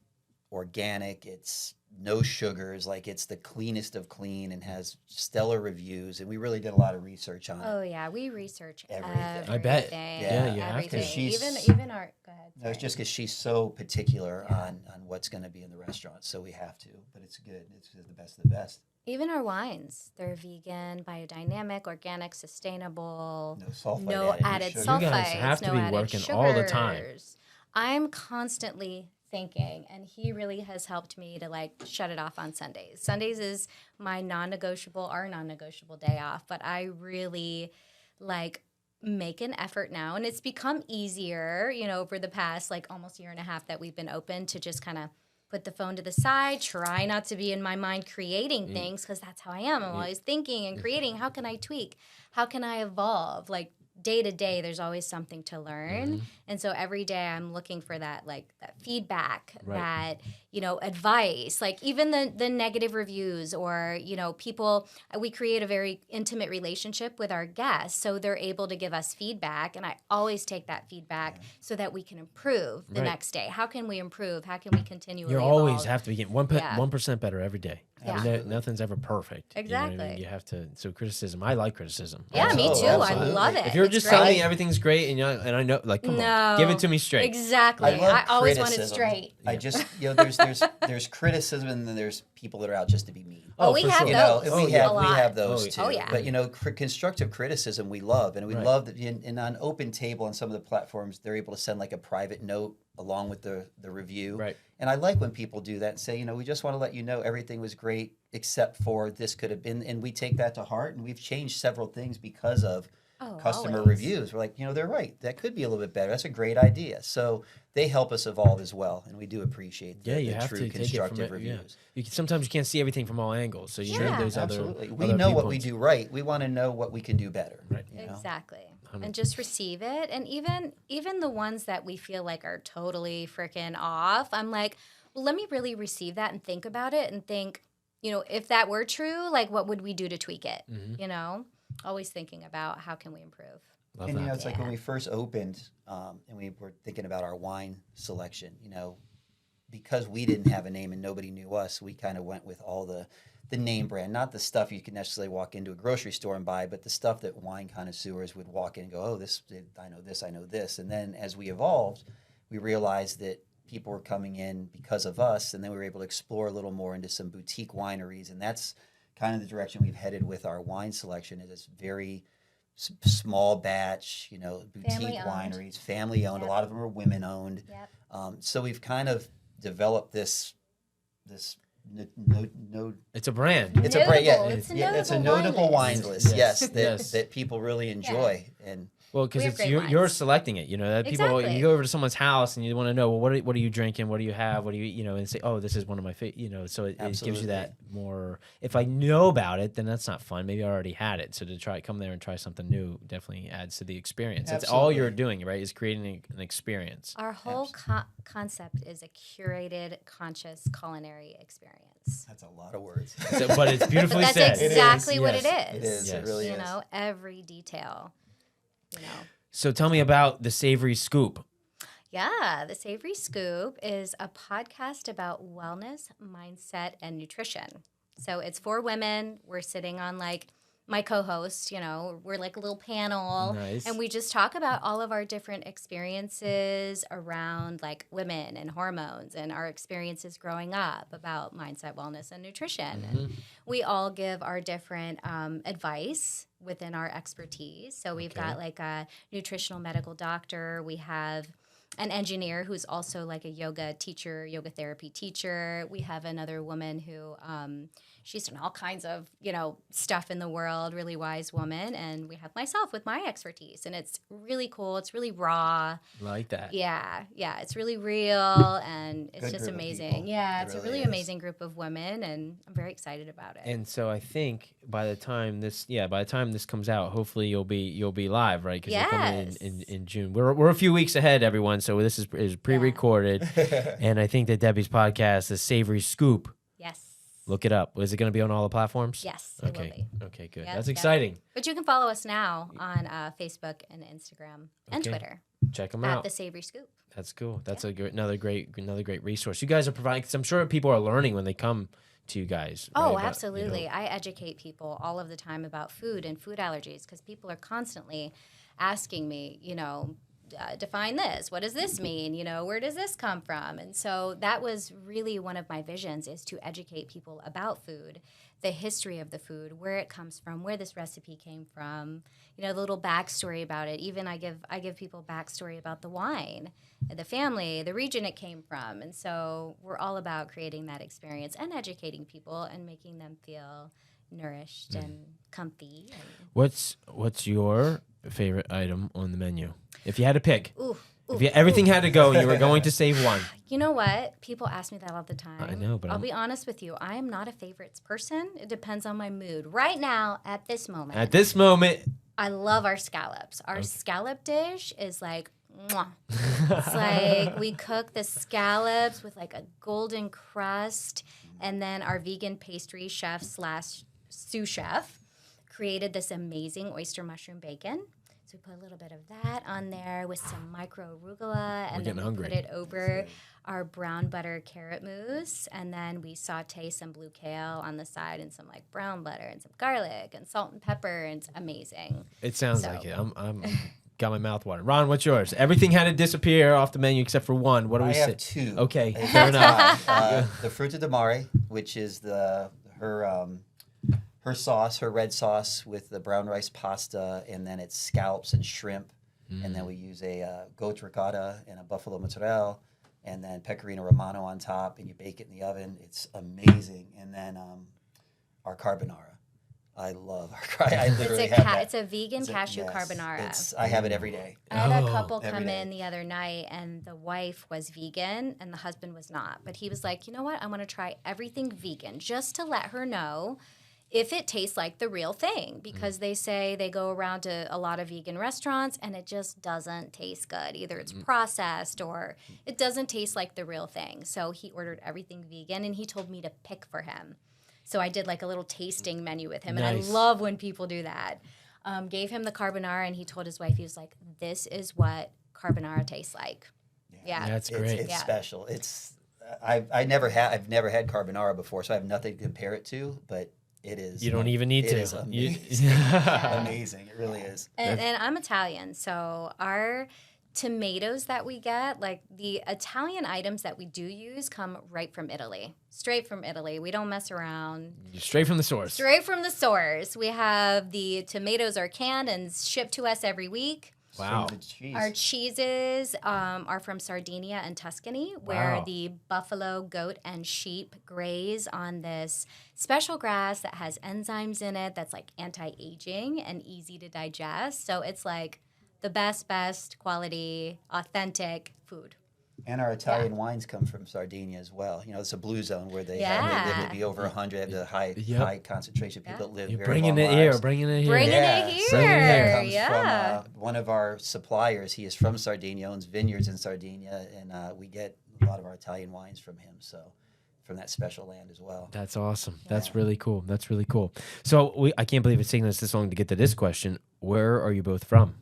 [SPEAKER 3] organic. It's no sugars. Like, it's the cleanest of clean and has stellar reviews. And we really did a lot of research on it.
[SPEAKER 2] Oh yeah, we research everything.
[SPEAKER 1] I bet.
[SPEAKER 3] Yeah,
[SPEAKER 1] you have to.
[SPEAKER 2] Even our. Go ahead.
[SPEAKER 3] No, it's just because she's so particular on what's going to be in the restaurant, so we have to. But it's good. It's the best of the best.
[SPEAKER 2] Even our wines, they're vegan, biodynamic, organic, sustainable.
[SPEAKER 3] No sulfite.
[SPEAKER 2] No added sulfites.
[SPEAKER 1] You guys have to be working
[SPEAKER 2] sugars.
[SPEAKER 1] all the time.
[SPEAKER 2] I'm constantly thinking, and he really has helped me to shut it off on Sundays. Sundays is my our non-negotiable day off, but I really make an effort now, and it's become easier, over the past almost year and a half that we've been open, to just kind of put the phone to the side, try not to be in my mind creating things, because that's how I am. I'm always thinking and creating. How can I tweak? How can I evolve? Day to day, there's always something to learn. And so every day I'm looking for that, that feedback, that, advice, even the negative reviews, or, people, we create a very intimate relationship with our guests. So they're able to give us feedback. And I always take that feedback so that we can improve the next day. How can we improve? How can we continually
[SPEAKER 1] You
[SPEAKER 2] evolve?
[SPEAKER 1] always have to be getting 1% better every day.
[SPEAKER 2] Yeah.
[SPEAKER 1] Nothing's ever perfect.
[SPEAKER 2] Exactly.
[SPEAKER 1] You have to. So criticism, I like criticism.
[SPEAKER 2] Yeah, me too.
[SPEAKER 3] Absolutely.
[SPEAKER 2] I love it.
[SPEAKER 1] If you're just telling me everything's great, and I know, come on, give it to me straight.
[SPEAKER 2] Exactly. I always want it straight.
[SPEAKER 3] I just, there's criticism, and then there's people that are out just to be mean.
[SPEAKER 2] We have those.
[SPEAKER 3] We have those too.
[SPEAKER 2] Oh, yeah.
[SPEAKER 3] But constructive criticism we love, and we love that. And on Open Table on some of the platforms, they're able to send a private note along with the review.
[SPEAKER 1] Right.
[SPEAKER 3] And I like when people do that and say, we just want to let you know everything was great except for this could have been. And we take that to heart, and we've changed several things because of customer reviews. We're like, they're right. That could be a little bit better. That's a great idea. So they help us evolve as well, and we do appreciate the true constructive reviews.
[SPEAKER 1] Sometimes you can't see everything from all angles, so you need those
[SPEAKER 3] absolutely.
[SPEAKER 1] other.
[SPEAKER 3] We know what we do right. We want to know what we can do better.
[SPEAKER 1] Right.
[SPEAKER 2] Exactly. And just receive it. And even the ones that we feel like are totally freaking off, I'm like, well, let me really receive that and think about it and think, if that were true, what would we do to tweak it? Always thinking about how can we improve.
[SPEAKER 1] Love
[SPEAKER 3] And,
[SPEAKER 1] that.
[SPEAKER 3] it's like when we first opened and we were thinking about our wine selection, because we didn't have a name and nobody knew us, we kind of went with all the name brand, not the stuff you could necessarily walk into a grocery store and buy, but the stuff that wine connoisseurs would walk in and go, oh, I know this, I know this. And then as we evolved, we realized that people were coming in because of us, and then we were able to explore a little more into some boutique wineries, and that's kind of the direction we've headed with our wine selection. It is very small batch, boutique
[SPEAKER 2] Family-owned.
[SPEAKER 3] wineries, family owned.
[SPEAKER 2] Yep.
[SPEAKER 3] A lot of them are women owned.
[SPEAKER 2] Yep.
[SPEAKER 3] So we've kind of developed this.
[SPEAKER 1] It's a brand.
[SPEAKER 3] It's a brand. Yeah,
[SPEAKER 2] Notable.
[SPEAKER 3] it's a notable wine list.
[SPEAKER 1] Yes.
[SPEAKER 3] Yes, that people really enjoy. And
[SPEAKER 1] Well, because
[SPEAKER 2] We have
[SPEAKER 1] it's
[SPEAKER 2] great
[SPEAKER 1] you're
[SPEAKER 2] wines.
[SPEAKER 1] selecting it. That people,
[SPEAKER 2] Exactly.
[SPEAKER 1] you go over to someone's house and you want to know, well, what are you drinking? What do you have? What do you, and say, oh, this is one of my favorite. So it gives
[SPEAKER 3] Absolutely.
[SPEAKER 1] you that more. If I know about it, then that's not fun. Maybe I already had it. So to come there and try something new definitely adds to the experience. That's all you're doing, right? Is creating an experience.
[SPEAKER 2] Our whole concept is a curated, conscious culinary experience.
[SPEAKER 3] that's a lot of words.
[SPEAKER 1] But it's beautifully
[SPEAKER 2] But that's
[SPEAKER 1] said.
[SPEAKER 2] exactly what it
[SPEAKER 1] Yes.
[SPEAKER 2] is.
[SPEAKER 3] It is.
[SPEAKER 1] Yes.
[SPEAKER 3] It really
[SPEAKER 2] you
[SPEAKER 3] is.
[SPEAKER 2] know, every detail.
[SPEAKER 1] So tell me about the Savory Scoop.
[SPEAKER 2] Yeah, the Savory Scoop is a podcast about wellness, mindset, and nutrition. So it's for women. We're sitting on my co-host, we're like a little panel.
[SPEAKER 1] Nice.
[SPEAKER 2] And we just talk about all of our different experiences around women and hormones and our experiences growing up about mindset, wellness, and nutrition.
[SPEAKER 1] Mm-hmm.
[SPEAKER 2] And we all give our different advice within our expertise. So we've got a nutritional medical doctor. We have an engineer who's also a yoga teacher, yoga therapy teacher. We have another woman who she's done all kinds of, stuff in the world, really wise woman. And we have myself with my expertise. And it's really cool. It's really raw.
[SPEAKER 1] Like that.
[SPEAKER 2] Yeah. It's really real. And it's
[SPEAKER 3] Good
[SPEAKER 2] just
[SPEAKER 3] group of
[SPEAKER 2] amazing.
[SPEAKER 3] people.
[SPEAKER 2] Yeah,
[SPEAKER 3] It
[SPEAKER 2] it's a
[SPEAKER 3] really
[SPEAKER 2] really
[SPEAKER 3] is.
[SPEAKER 2] amazing group of women. And I'm very excited about it.
[SPEAKER 1] And so I think by the time this comes out, hopefully you'll be live, right? Because you're coming in June. We're a few weeks ahead, everyone. So this is pre-recorded, and I think that Debbie's podcast, the Savory Scoop,
[SPEAKER 2] Yes.
[SPEAKER 1] look it up. Is it going to be on all the platforms?
[SPEAKER 2] Yes, it will
[SPEAKER 1] Okay.
[SPEAKER 2] be.
[SPEAKER 1] Okay. Good.
[SPEAKER 2] Yep,
[SPEAKER 1] That's
[SPEAKER 2] yep.
[SPEAKER 1] exciting.
[SPEAKER 2] But you can follow us now on Facebook and Instagram and
[SPEAKER 1] Okay.
[SPEAKER 2] Twitter
[SPEAKER 1] Check them
[SPEAKER 2] at
[SPEAKER 1] out.
[SPEAKER 2] the Savory Scoop.
[SPEAKER 1] That's cool. That's another great resource. You guys are providing. Cause I'm sure people are learning when they come to you guys.
[SPEAKER 2] Oh,
[SPEAKER 1] right?
[SPEAKER 2] absolutely. I educate people all of the time about food and food allergies because people are constantly asking me, define this. What does this mean? Where does this come from? And so that was really one of my visions, is to educate people about food, the history of the food, where it comes from, where this recipe came from, the little backstory about it. Even I give people backstory about the wine, the family, the region it came from. And so we're all about creating that experience and educating people and making them feel nourished and comfy.
[SPEAKER 1] What's your favorite item on the menu? If you had to pick,
[SPEAKER 2] Ooh,
[SPEAKER 1] everything had to go and you were going to save one.
[SPEAKER 2] You know what? People ask me that all the time.
[SPEAKER 1] I know, but
[SPEAKER 2] I'll be honest with you. I am not a favorites person. It depends on my mood. Right now, at this moment, I love our scallops. Our scallop dish is mwah. It's we cook the scallops with a golden crust, and then our vegan pastry chef / sous chef created this amazing oyster mushroom bacon. So we put a little bit of that on there with some micro arugula, and then we put it over our brown butter carrot mousse, and then we saute some blue kale on the side and some brown butter and some garlic and salt and pepper, and it's amazing.
[SPEAKER 1] It sounds like it. I'm got my mouth watering. Ron, what's yours? Everything had to disappear off the menu except for one. What do we say?
[SPEAKER 3] I have two.
[SPEAKER 1] Okay, fair enough.
[SPEAKER 3] The fruta de mare, which is her sauce, her red sauce with the brown rice pasta, and then it's scallops and shrimp. And then we use a goat ricotta and a buffalo mozzarella, and then pecorino romano on top, and you bake it in the oven. It's amazing. And then our carbonara. I love our carbonara. I literally have that.
[SPEAKER 2] It's a vegan cashew carbonara.
[SPEAKER 3] I have it every day.
[SPEAKER 2] I had a couple
[SPEAKER 3] every
[SPEAKER 2] come
[SPEAKER 3] day.
[SPEAKER 2] in the other night, and the wife was vegan and the husband was not. But he was like, you know what? I want to try everything vegan just to let her know if it tastes like the real thing, because they say they go around to a lot of vegan restaurants and it just doesn't taste good. Either it's processed or it doesn't taste like the real thing. So he ordered everything vegan, and he told me to pick for him. So I did a little tasting menu with him, and I
[SPEAKER 1] Nice.
[SPEAKER 2] love when people do that. Gave him the carbonara, and he told his wife, he was like, "This is what carbonara tastes like." Yeah,
[SPEAKER 1] That's great.
[SPEAKER 3] It's special. I've never had carbonara before, so I have nothing to compare it to. But it is.
[SPEAKER 1] You don't even need
[SPEAKER 3] it
[SPEAKER 1] to.
[SPEAKER 3] Is amazing. Amazing. It really is.
[SPEAKER 2] And I'm Italian, so our tomatoes that we get, like the Italian items that we do use, come right from Italy, straight from Italy. We don't mess around.
[SPEAKER 1] Straight from the source.
[SPEAKER 2] Straight from the source. We have the tomatoes are canned and shipped to us every week.
[SPEAKER 1] Wow.
[SPEAKER 2] Our cheeses are from Sardinia and Tuscany, where the buffalo, goat, and sheep graze on this special grass that has enzymes in it that's like anti-aging and easy to digest. So it's like the best quality, authentic food.
[SPEAKER 3] And our Italian wines come from Sardinia as well. You know, it's a blue zone where they live to be over 100, have the high concentration of people that live
[SPEAKER 1] You're
[SPEAKER 3] very
[SPEAKER 1] bringing
[SPEAKER 3] long
[SPEAKER 1] it
[SPEAKER 3] lives.
[SPEAKER 1] here, bringing it here.
[SPEAKER 2] Bringing it here.
[SPEAKER 3] It comes from one of our suppliers. He is from Sardinia, owns vineyards in Sardinia, and we get a lot of our Italian wines from him. So from that special land as well.
[SPEAKER 1] That's awesome. That's really cool. That's really cool. So I can't believe it's taking us this long to get to this question. Where are you both from?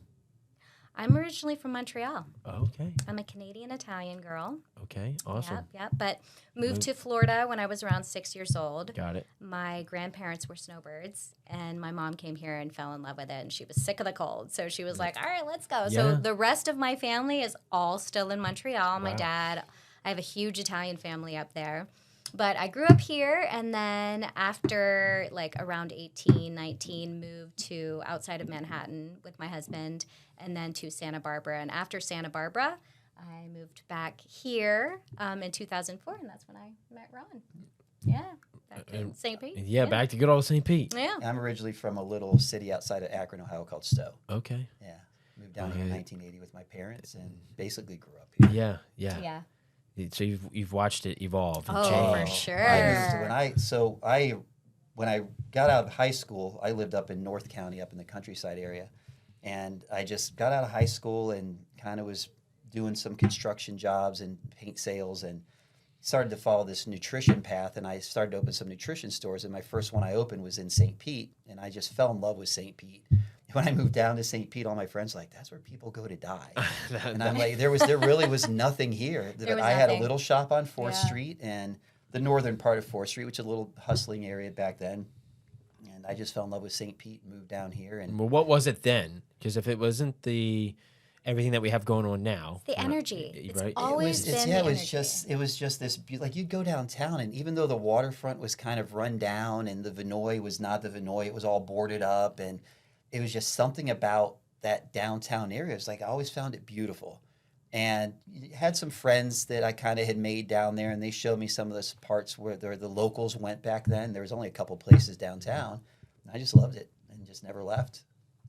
[SPEAKER 2] I'm originally from Montreal.
[SPEAKER 1] Okay.
[SPEAKER 2] I'm a Canadian-Italian girl.
[SPEAKER 1] Okay. Awesome.
[SPEAKER 2] Yep. But moved to Florida when I was around 6 years old.
[SPEAKER 1] Got it.
[SPEAKER 2] My grandparents were snowbirds, and my mom came here and fell in love with it, and she was sick of the cold. So she was like, all right, let's go.
[SPEAKER 1] Yeah.
[SPEAKER 2] So the rest of my family is all still in Montreal. My dad, I have a huge Italian family up there. But I grew up here, and then after like around 18, 19, moved to outside of Manhattan with my husband, and then to Santa Barbara. And after Santa Barbara, I moved back here in 2004, and that's when I met Ron. Yeah, back in St. Pete.
[SPEAKER 1] Yeah, back to good old St. Pete.
[SPEAKER 2] Yeah.
[SPEAKER 3] I'm originally from a little city outside of Akron, Ohio called Sōl.
[SPEAKER 1] Okay.
[SPEAKER 3] Yeah. Moved down here in 1980 with my parents and basically grew up here.
[SPEAKER 2] Yeah.
[SPEAKER 1] So you've watched it evolve and
[SPEAKER 2] Oh,
[SPEAKER 1] change.
[SPEAKER 2] for sure.
[SPEAKER 3] When I got out of high school, I lived up in North County, up in the countryside area, and I just got out of high school and kind of was doing some construction jobs and paint sales and started to follow this nutrition path, and I started to open some nutrition stores, and my first one I opened was in St. Pete, and I just fell in love with St. Pete. When I moved down to St. Pete, all my friends were like, that's where people go to die. And I'm like, there really was nothing here. I had a little shop on 4th Street and the northern part of 4th Street, which is a little hustling area back then. And I just fell in love with St. Pete and moved down here. And
[SPEAKER 1] well, what was it then? Because if it wasn't everything that we have going on now,
[SPEAKER 2] the energy.
[SPEAKER 1] Right?
[SPEAKER 2] It's always been the energy.
[SPEAKER 3] It was just this, like you'd go downtown, and even though the waterfront was kind of run down and the Vinoy was not the Vinoy, it was all boarded up, and it was just something about that downtown area. It's like I always found it beautiful. And had some friends that I kind of had made down there, and they showed me some of the parts where the locals went back then. There was only a couple places downtown. And I just loved it and just never left.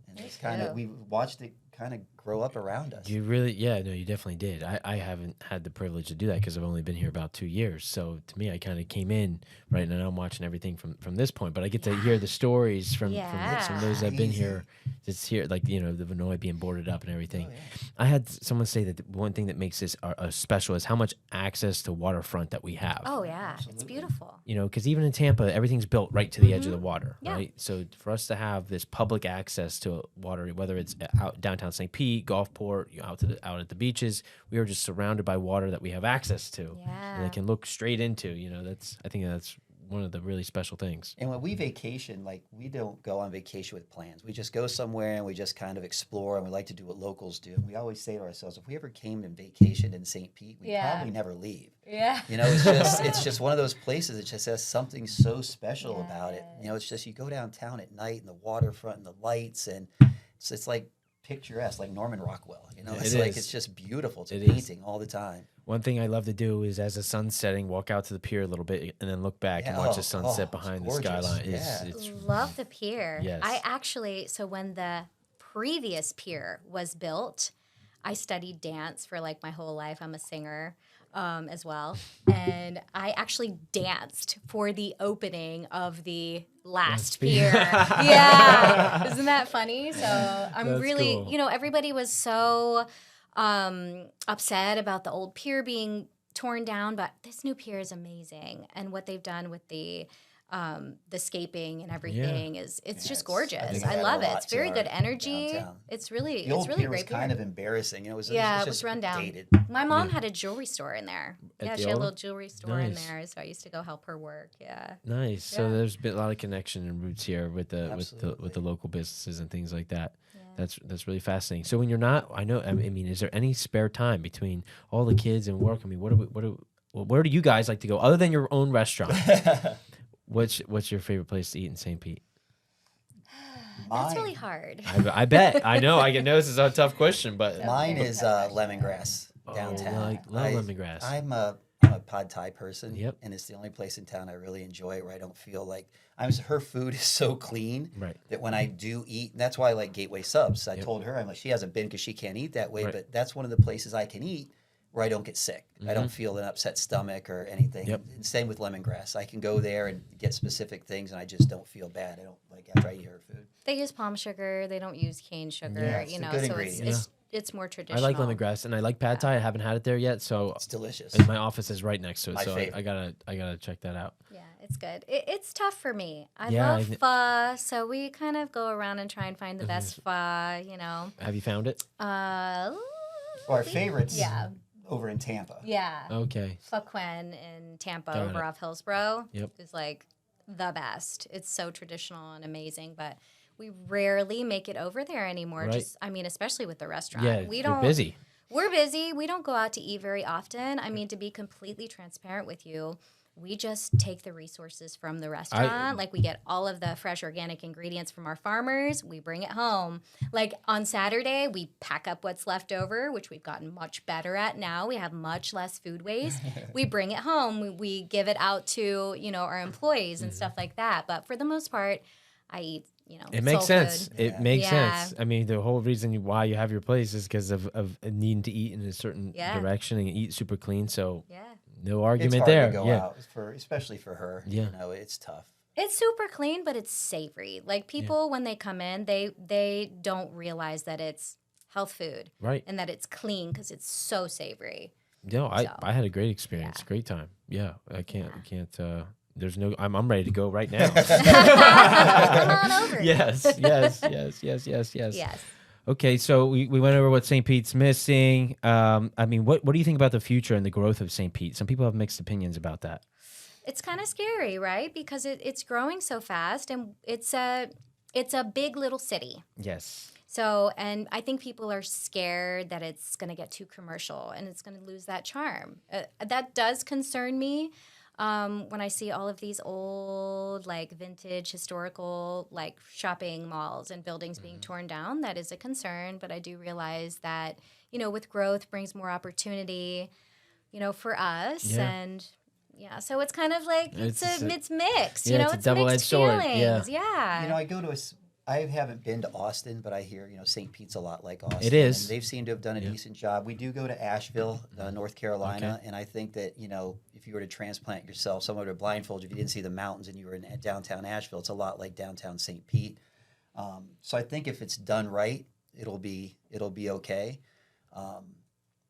[SPEAKER 3] And it's kind of, we watched it kind of grow up around us.
[SPEAKER 1] You really, you definitely did. I haven't had the privilege to do that because I've only been here about 2 years. So to me, I kind of came in right now. I'm watching everything from this point, but I get to hear the stories from those that've been here. It's here, like the Vinoy being boarded up and everything. I had someone say that one thing that makes this special is how much access to waterfront that we have.
[SPEAKER 2] Oh yeah, it's beautiful.
[SPEAKER 1] Because even in Tampa, every's built right to the edge of the water, right? So for us to have this public access to water, whether it's out downtown St. Pete, Gulfport, out at the beaches, we are just surrounded by water that we have access to, and it can look straight into. I think that's one of the really special things.
[SPEAKER 3] And when we vacation, like we don't go on vacation with plans. We just go somewhere and we just kind of explore, and we like to do what locals do. And we always say to ourselves, if we ever came and vacationed in St. Pete, we'd probably never leave.
[SPEAKER 2] Yeah.
[SPEAKER 3] It's just one of those places that just has something so special about it. It's just you go downtown at night and the waterfront and the lights, and it's like picturesque, like Norman Rockwell. It's just beautiful. It's a painting all the time.
[SPEAKER 1] One thing I love to do is, as the sun's setting, walk out to the pier a little bit and then look back and watch the sunset behind the skyline.
[SPEAKER 2] Love the pier.
[SPEAKER 1] Yes.
[SPEAKER 2] I actually, so when the previous pier was built, I studied dance for like my whole life. I'm a singer as well. And I actually danced for the opening of the last pier. Yeah. Isn't that funny? So I'm
[SPEAKER 1] That's
[SPEAKER 2] really,
[SPEAKER 1] cool.
[SPEAKER 2] Everybody was so upset about the old pier being torn down, but this new pier is amazing. And what they've done with the the scaping and everything it's just
[SPEAKER 3] I
[SPEAKER 2] gorgeous.
[SPEAKER 3] think
[SPEAKER 2] I
[SPEAKER 3] add a
[SPEAKER 2] love it.
[SPEAKER 3] lot
[SPEAKER 2] It's
[SPEAKER 3] to
[SPEAKER 2] very
[SPEAKER 3] our
[SPEAKER 2] good energy.
[SPEAKER 3] downtown.
[SPEAKER 2] It's really
[SPEAKER 3] The old pier was
[SPEAKER 2] great
[SPEAKER 3] kind
[SPEAKER 2] beer.
[SPEAKER 3] of embarrassing. It was
[SPEAKER 2] Yeah, it
[SPEAKER 3] just
[SPEAKER 2] was run down.
[SPEAKER 3] dated.
[SPEAKER 2] My mom had a jewelry store in there.
[SPEAKER 1] At
[SPEAKER 2] Yeah,
[SPEAKER 1] the
[SPEAKER 2] she had a
[SPEAKER 1] old
[SPEAKER 2] little
[SPEAKER 1] one?
[SPEAKER 2] jewelry store in
[SPEAKER 1] Nice.
[SPEAKER 2] there, so I used to go help her work. Yeah.
[SPEAKER 1] Nice. So
[SPEAKER 2] Yeah.
[SPEAKER 1] there's been a lot of connection and roots here with the with
[SPEAKER 3] Absolutely.
[SPEAKER 1] the local businesses and things like that.
[SPEAKER 2] Yeah.
[SPEAKER 1] That's really fascinating. So when you're not, I know. I mean, is there any spare time between all the kids and work? I mean, where do you guys like to go other than your own restaurant? What's your favorite place to eat in St. Pete?
[SPEAKER 2] That's really hard.
[SPEAKER 1] I bet. I know. I know this is a tough question, but
[SPEAKER 3] Mine is lemongrass downtown.
[SPEAKER 1] love lemongrass.
[SPEAKER 3] I'm a pad thai person,
[SPEAKER 1] Yep.
[SPEAKER 3] and it's the only place in town I really enjoy where I don't feel like her food is so clean
[SPEAKER 1] Right.
[SPEAKER 3] that when I do eat, and that's why I like Gateway Subs. I told her, I'm like, she hasn't been because she can't eat that way,
[SPEAKER 1] Right.
[SPEAKER 3] but that's one of the places I can eat where I don't get sick. I don't feel an upset stomach or anything.
[SPEAKER 1] Yep.
[SPEAKER 3] And same with lemongrass. I can go there and get specific things, and I just don't feel bad. I don't like after I eat her food.
[SPEAKER 2] They use palm sugar. They don't use cane sugar.
[SPEAKER 3] Yeah, it's
[SPEAKER 2] you
[SPEAKER 3] a
[SPEAKER 2] know,
[SPEAKER 3] good
[SPEAKER 2] so
[SPEAKER 3] ingredient.
[SPEAKER 2] it's more
[SPEAKER 1] I
[SPEAKER 2] traditional.
[SPEAKER 1] like lemongrass and I like pad thai. I haven't had it there yet, so
[SPEAKER 3] It's delicious.
[SPEAKER 1] and my office is right next to it.
[SPEAKER 3] My
[SPEAKER 1] So
[SPEAKER 3] favorite.
[SPEAKER 1] I gotta check that out.
[SPEAKER 2] Yeah, it's good. It's tough for me. I
[SPEAKER 1] Yeah,
[SPEAKER 2] love pho, so we kind of go around and try and find the best pho. You know.
[SPEAKER 1] Have you found it?
[SPEAKER 3] Our favorites
[SPEAKER 2] Yeah.
[SPEAKER 3] over in Tampa.
[SPEAKER 2] Yeah.
[SPEAKER 1] Okay.
[SPEAKER 2] Pho Quen in Tampa
[SPEAKER 1] Got
[SPEAKER 2] over
[SPEAKER 1] it.
[SPEAKER 2] off Hillsborough
[SPEAKER 1] Yep.
[SPEAKER 2] is like the best. It's so traditional and amazing, but we rarely make it over there anymore.
[SPEAKER 1] Right.
[SPEAKER 2] Just, I mean, especially with the restaurant.
[SPEAKER 1] Yeah,
[SPEAKER 2] we
[SPEAKER 1] you're
[SPEAKER 2] don't.
[SPEAKER 1] busy.
[SPEAKER 2] We're busy. We don't go out to eat very often. I mean, to be completely transparent with you, we just take the resources from the restaurant. Like we get all of the fresh organic ingredients from our farmers. We bring it home. Like on Saturday, we pack up what's left over, which we've gotten much better at now. We have much less food waste. We bring it home. We give it out to, you know, our employees and stuff like that. But for the most part, I eat, you know,
[SPEAKER 1] It makes
[SPEAKER 2] soul
[SPEAKER 1] sense.
[SPEAKER 2] food.
[SPEAKER 1] It makes
[SPEAKER 2] Yeah.
[SPEAKER 1] sense. I mean, the whole reason why you have your place is because of needing to eat in a certain
[SPEAKER 2] Yeah.
[SPEAKER 1] direction and eat super clean. So
[SPEAKER 2] Yeah.
[SPEAKER 1] no
[SPEAKER 3] It's
[SPEAKER 1] argument
[SPEAKER 3] hard
[SPEAKER 1] there.
[SPEAKER 3] to go
[SPEAKER 1] Yeah.
[SPEAKER 3] out especially for her.
[SPEAKER 1] Yeah.
[SPEAKER 3] You know, it's tough.
[SPEAKER 2] It's super clean, but it's savory. Like people, when they come in, they don't realize that it's health food
[SPEAKER 1] Right.
[SPEAKER 2] and that it's clean because it's so savory.
[SPEAKER 1] No,
[SPEAKER 2] So,
[SPEAKER 1] I had a great experience.
[SPEAKER 2] yeah.
[SPEAKER 1] Great time. Yeah. I can't. There's no. I'm ready to go right now.
[SPEAKER 2] Come on over.
[SPEAKER 1] yes.
[SPEAKER 2] Yes.
[SPEAKER 1] Okay, so we went over what St. Pete's missing. I mean, what do you think about the future and the growth of St. Pete? Some people have mixed opinions about that.
[SPEAKER 2] It's kind of scary, right? Because it's growing so fast, and it's a big little city.
[SPEAKER 1] Yes.
[SPEAKER 2] So, and I think people are scared that it's going to get too commercial and it's going to lose that charm. That does concern me. When I see all of these old, like vintage, historical, like shopping malls and buildings being torn down, that is a concern. But I do realize that, you know, with growth brings more opportunity, you know, for us.
[SPEAKER 1] Yeah.
[SPEAKER 2] And yeah, so it's kind of like it's mixed.
[SPEAKER 1] Yeah,
[SPEAKER 2] you know,
[SPEAKER 1] it's a
[SPEAKER 2] it's
[SPEAKER 1] double-edged
[SPEAKER 2] mixed
[SPEAKER 1] sword,
[SPEAKER 2] feelings.
[SPEAKER 1] yeah.
[SPEAKER 2] Yeah.
[SPEAKER 3] You know, I haven't been to Austin, but I hear, you know, St. Pete's a lot like Austin.
[SPEAKER 1] It is.
[SPEAKER 3] And they've seemed to have done a decent job. We do go to Asheville, North Carolina, and I think that, you know, if you were to transplant yourself, someone would blindfold you if you didn't see the mountains and you were in downtown Asheville. It's a lot like downtown St. Pete. So I think if it's done right, it'll be okay.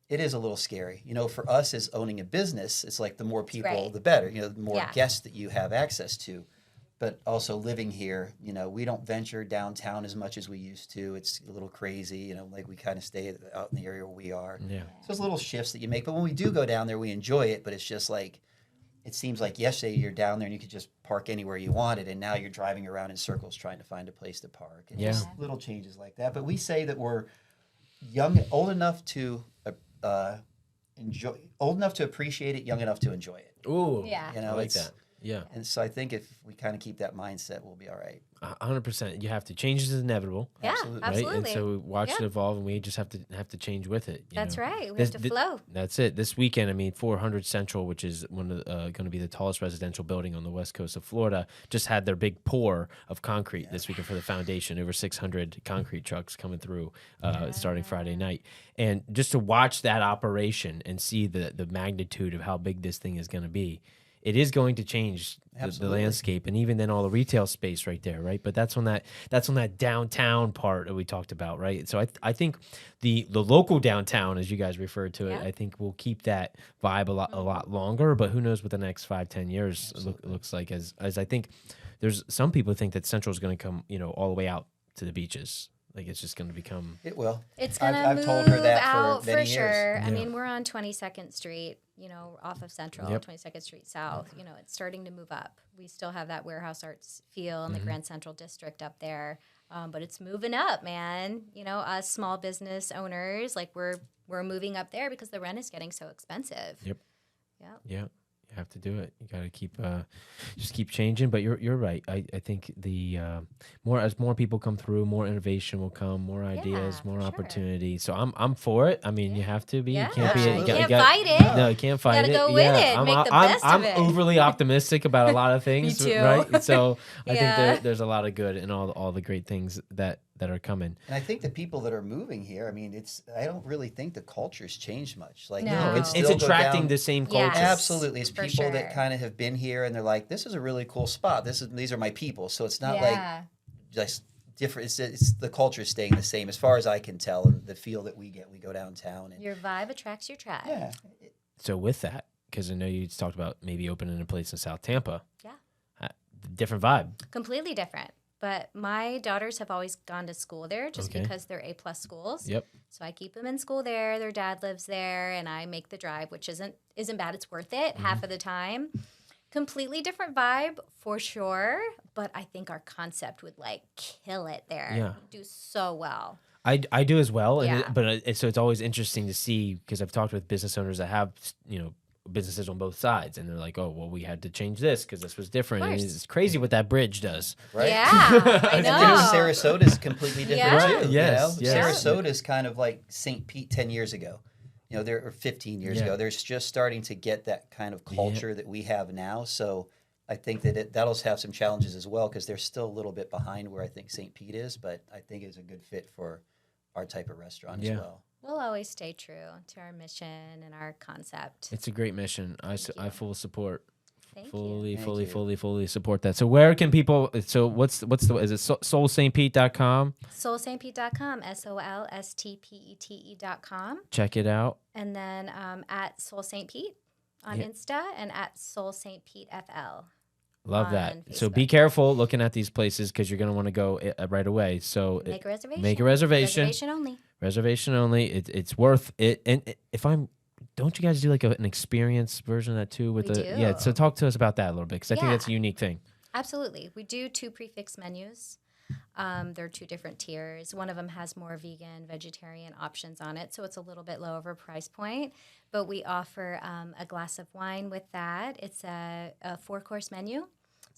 [SPEAKER 3] It is a little scary. You know, for us as owning a business, it's like the more people,
[SPEAKER 2] right.
[SPEAKER 3] the better. You know, the more
[SPEAKER 2] Yeah.
[SPEAKER 3] guests that you have access to. But also living here, you know, we don't venture downtown as much as we used to. It's a little crazy, you know, like we kind of stay out in the area where we are.
[SPEAKER 1] Yeah.
[SPEAKER 3] So there's little shifts that you make. But when we do go down there, we enjoy it. But it's just like, it seems like yesterday you're down there and you could just park anywhere you wanted. And now you're driving around in circles trying to find a place to park. And
[SPEAKER 1] Yeah.
[SPEAKER 3] just little changes like that. But we say that we're old enough to appreciate it, young enough to enjoy it.
[SPEAKER 1] Ooh.
[SPEAKER 2] Yeah.
[SPEAKER 3] You know,
[SPEAKER 1] I like
[SPEAKER 3] it's-
[SPEAKER 1] that. Yeah.
[SPEAKER 3] And so I think if we kind of keep that mindset, we'll be all right.
[SPEAKER 1] 100%. You have to. Change is inevitable.
[SPEAKER 2] Yeah,
[SPEAKER 3] Absolutely.
[SPEAKER 1] Right?
[SPEAKER 2] absolutely.
[SPEAKER 1] And so we watch
[SPEAKER 2] Yep.
[SPEAKER 1] it evolve, and we just have to change with it. you
[SPEAKER 2] That's
[SPEAKER 1] know?
[SPEAKER 2] right. We
[SPEAKER 1] This-
[SPEAKER 2] have to flow.
[SPEAKER 1] That's it. This weekend, I mean, 400 Central, which is one of going to be the tallest residential building on the west coast of Florida, just had their big pour of concrete this weekend for the foundation. Over 600 concrete trucks coming through starting Friday night. And just to watch that operation and see the magnitude of how big this thing is going to be, it is going to change the
[SPEAKER 3] Absolutely.
[SPEAKER 1] landscape, and even then all the retail space right there, right? But that's on that downtown part that we talked about, right? So I think the local downtown, as you guys referred to it,
[SPEAKER 2] Yeah.
[SPEAKER 1] I think will keep that vibe a lot longer. But who knows what the next 5-10 years looks like? As I think there's some people think that Central is going to come, all the way out to the beaches. Like it's just going to become.
[SPEAKER 3] It will.
[SPEAKER 2] It's gonna
[SPEAKER 3] I've
[SPEAKER 2] move
[SPEAKER 3] told her that
[SPEAKER 2] out
[SPEAKER 3] for many
[SPEAKER 2] for
[SPEAKER 3] years.
[SPEAKER 2] sure.
[SPEAKER 1] Yeah.
[SPEAKER 2] I mean, we're on 22nd Street, off of Central,
[SPEAKER 1] Yep.
[SPEAKER 2] 22nd Street South. It's starting to move up. We still have that warehouse arts feel in the
[SPEAKER 1] Mm-hmm.
[SPEAKER 2] Grand Central District up there, but it's moving up, man. Us small business owners, like we're moving up there because the rent is getting so expensive.
[SPEAKER 1] Yep.
[SPEAKER 2] Yep.
[SPEAKER 1] Yeah, you have to do it. You got to keep changing. But you're right. I think as more people come through, more innovation will come, more ideas,
[SPEAKER 2] for
[SPEAKER 1] more
[SPEAKER 2] sure.
[SPEAKER 1] opportunity. So I'm for it. I mean, you have to be.
[SPEAKER 2] Yeah.
[SPEAKER 1] You can't be.
[SPEAKER 3] Absolutely.
[SPEAKER 2] You can't fight it.
[SPEAKER 1] No, you can't fight
[SPEAKER 2] Gotta
[SPEAKER 1] it.
[SPEAKER 2] go with it.
[SPEAKER 1] I'm,
[SPEAKER 2] Make the
[SPEAKER 1] I'm,
[SPEAKER 2] best
[SPEAKER 1] I'm
[SPEAKER 2] of it.
[SPEAKER 1] overly optimistic about a lot of things.
[SPEAKER 2] Me too.
[SPEAKER 1] Right. So I
[SPEAKER 2] Yeah.
[SPEAKER 1] think there's a lot of good in all the great things that are coming.
[SPEAKER 3] And I think the people that are moving here, I mean, I don't really think the culture's changed much. Like,
[SPEAKER 2] No.
[SPEAKER 3] you could
[SPEAKER 1] It's
[SPEAKER 3] still go
[SPEAKER 1] attracting
[SPEAKER 3] down-
[SPEAKER 1] the same
[SPEAKER 2] Yes.
[SPEAKER 1] culture.
[SPEAKER 3] Absolutely. It's
[SPEAKER 2] For
[SPEAKER 3] people
[SPEAKER 2] sure.
[SPEAKER 3] that kind of have been here and they're like, this is a really cool spot. These are my people. So it's not like just different. It's the culture staying the same as far as I can tell, and the feel that we get. We go downtown and
[SPEAKER 2] Your vibe attracts your tribe.
[SPEAKER 3] yeah.
[SPEAKER 1] So with that, because I know you talked about maybe opening a place in South Tampa.
[SPEAKER 2] Yeah.
[SPEAKER 1] Different vibe.
[SPEAKER 2] Completely different. But my daughters have always gone to school there just
[SPEAKER 1] Okay.
[SPEAKER 2] because they're A+ schools.
[SPEAKER 1] Yep.
[SPEAKER 2] So I keep them in school there. Their dad lives there, and I make the drive, which isn't bad. It's worth it
[SPEAKER 1] Mm-hmm.
[SPEAKER 2] half of the time. Completely different vibe for sure, but I think our concept would kill it there.
[SPEAKER 1] Yeah.
[SPEAKER 2] Do so well.
[SPEAKER 1] I do as well, and
[SPEAKER 2] Yeah.
[SPEAKER 1] so it's always interesting to see because I've talked with business owners that have businesses on both sides, and they're like, oh well, we had to change this because this was different. And
[SPEAKER 2] course.
[SPEAKER 1] it's crazy what that bridge does.
[SPEAKER 3] Right.
[SPEAKER 2] Yeah, I
[SPEAKER 3] And
[SPEAKER 2] know.
[SPEAKER 3] Sarasota is completely different
[SPEAKER 2] Yeah.
[SPEAKER 3] too.
[SPEAKER 1] Yes, yes.
[SPEAKER 3] Sarasota is kind of like St. Pete 10 years ago. There or 15 years
[SPEAKER 1] Yeah.
[SPEAKER 3] ago. There's just starting to get that kind of culture that we have now. So I think that that'll have some challenges as well because they're still a little bit behind where I think St. Pete is. But I think it's a good fit for our type of restaurant
[SPEAKER 1] Yeah.
[SPEAKER 3] as well.
[SPEAKER 2] We'll always stay true to our mission and our concept.
[SPEAKER 1] It's a great mission. I
[SPEAKER 2] you.
[SPEAKER 1] full support.
[SPEAKER 2] Thank you.
[SPEAKER 1] Fully support that. So where can people? So what's the is it SōLStPete.com?
[SPEAKER 2] SōLStPete.com, SOLSTPETE.com.
[SPEAKER 1] Check it out.
[SPEAKER 2] And then at Sōl St Pete on
[SPEAKER 1] Yeah.
[SPEAKER 2] Insta and at Sōl St Pete FL.
[SPEAKER 1] Love
[SPEAKER 2] on
[SPEAKER 1] that. So
[SPEAKER 2] Facebook.
[SPEAKER 1] be careful looking at these places because you're going to want to go right away. So
[SPEAKER 2] Make a reservation.
[SPEAKER 1] Make a reservation.
[SPEAKER 2] Reservation only.
[SPEAKER 1] Reservation only. It's worth it. And don't you guys do like an experience version of that too?
[SPEAKER 2] We do.
[SPEAKER 1] Yeah. So talk to us about that a little bit because I think
[SPEAKER 2] Yeah.
[SPEAKER 1] that's a unique thing.
[SPEAKER 2] Absolutely. We do 2 prefix menus. There are 2 different tiers. One of them has more vegan, vegetarian options on it, so it's a little bit lower price point. But we offer a glass of wine with that. It's a 4-course menu.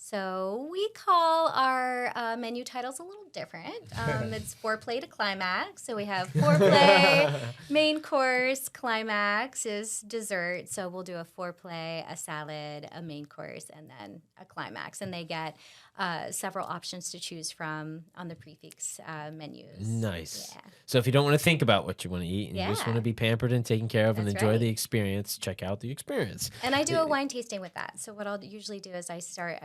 [SPEAKER 2] So we call our menu titles a little different. It's foreplay to climax. So we have foreplay, main course, climax is dessert. So we'll do a foreplay, a salad, a main course, and then a climax. And they get several options to choose from on the prefix menus.
[SPEAKER 1] Nice.
[SPEAKER 2] Yeah.
[SPEAKER 1] So if you don't want to think about what you want to eat and you just
[SPEAKER 2] Yeah.
[SPEAKER 1] want to be pampered and taken care of and
[SPEAKER 2] That's
[SPEAKER 1] enjoy
[SPEAKER 2] right.
[SPEAKER 1] the experience, check out the experience.
[SPEAKER 2] And I do a wine tasting with that. So what I'll usually do is I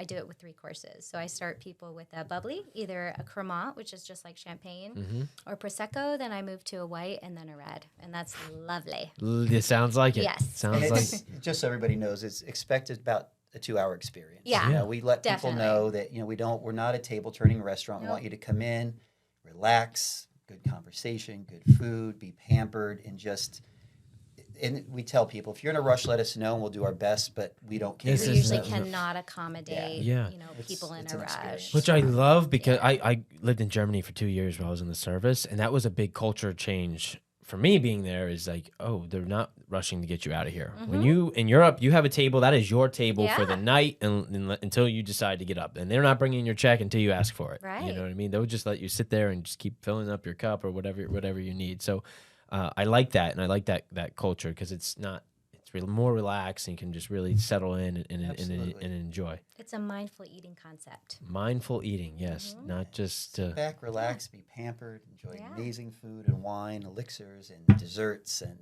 [SPEAKER 2] do it with 3 courses. So I start people with a bubbly, either a Cremant, which is just like champagne, or Prosecco. Then I move to a white and then a red. And that's lovely.
[SPEAKER 1] It sounds like it.
[SPEAKER 2] Yes.
[SPEAKER 3] And
[SPEAKER 1] Sounds like
[SPEAKER 3] it's, just so everybody knows, it's expected about a 2-hour experience.
[SPEAKER 2] Yeah.
[SPEAKER 3] We let
[SPEAKER 2] Definitely.
[SPEAKER 3] people know that we're not a table turning restaurant. We
[SPEAKER 2] Nope.
[SPEAKER 3] want you to come in, relax, good conversation, good food, be pampered, and we tell people if you're in a rush, let us know and we'll do our best. But we don't care.
[SPEAKER 1] This
[SPEAKER 2] We
[SPEAKER 1] is
[SPEAKER 2] usually
[SPEAKER 1] the-
[SPEAKER 2] cannot accommodate
[SPEAKER 1] Yeah.
[SPEAKER 2] people in
[SPEAKER 3] It's
[SPEAKER 2] a
[SPEAKER 3] an
[SPEAKER 2] rush.
[SPEAKER 3] experience.
[SPEAKER 1] Which I love because I lived in Germany for 2 years while I was in the service, and that was a big culture change for me being there. Is like, oh, they're not rushing to get you out of here. When you in Europe, you have a table that is your table for the
[SPEAKER 2] Yeah.
[SPEAKER 1] night and until you decide to get up, and they're not bringing your check until you ask for it. You
[SPEAKER 2] Right.
[SPEAKER 1] know what I mean? They'll just let you sit there and just keep filling up your cup or whatever you need. So I like that, and I like that culture because it's more relaxed and you can just really settle in and
[SPEAKER 3] Absolutely.
[SPEAKER 1] enjoy.
[SPEAKER 2] It's a mindful eating concept.
[SPEAKER 1] Mindful eating, yes, not just
[SPEAKER 3] Sit back, relax, be pampered, enjoy
[SPEAKER 2] Yeah.
[SPEAKER 3] amazing food and wine, elixirs and desserts, and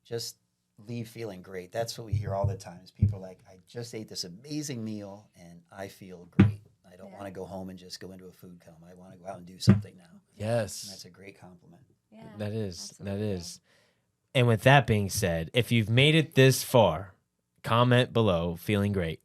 [SPEAKER 3] just leave feeling great. That's what we hear all the time is people are like, I just ate this amazing meal and I feel great. I don't want to go home and just go into a food coma. I want to go out and do something now.
[SPEAKER 1] Yes.
[SPEAKER 3] And that's a great compliment.
[SPEAKER 2] Yeah,
[SPEAKER 1] That is.
[SPEAKER 2] absolutely.
[SPEAKER 1] That is. And with that being said, if you've made it this far, comment below, feeling great.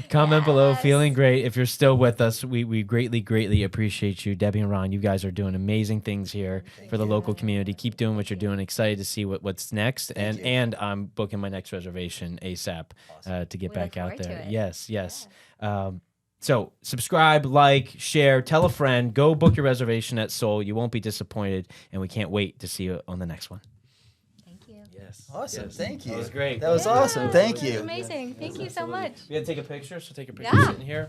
[SPEAKER 1] Comment below,
[SPEAKER 2] Yes.
[SPEAKER 1] feeling great. If you're still with us, we greatly appreciate you. Debbie and Ron, you guys are doing amazing things here for the local community. Keep doing what you're doing. Excited to see what's next.
[SPEAKER 3] Thank you.
[SPEAKER 1] And I'm booking my next reservation ASAP to get
[SPEAKER 2] We
[SPEAKER 1] back
[SPEAKER 2] look
[SPEAKER 1] out
[SPEAKER 2] forward to
[SPEAKER 1] there.
[SPEAKER 2] it.
[SPEAKER 1] Yes. So subscribe, like, share, tell a friend. Go book your reservation at Sōl. You won't be disappointed. And we can't wait to see you on the next one.
[SPEAKER 2] Thank you.
[SPEAKER 1] Yes.
[SPEAKER 3] Awesome. Thank you.
[SPEAKER 1] That was great.
[SPEAKER 3] That was
[SPEAKER 2] Yeah,
[SPEAKER 3] awesome. Thank
[SPEAKER 2] that was
[SPEAKER 3] you.
[SPEAKER 2] amazing. Thank you so much.
[SPEAKER 1] We had to take a picture, so take a picture
[SPEAKER 2] Yeah.
[SPEAKER 1] sitting here.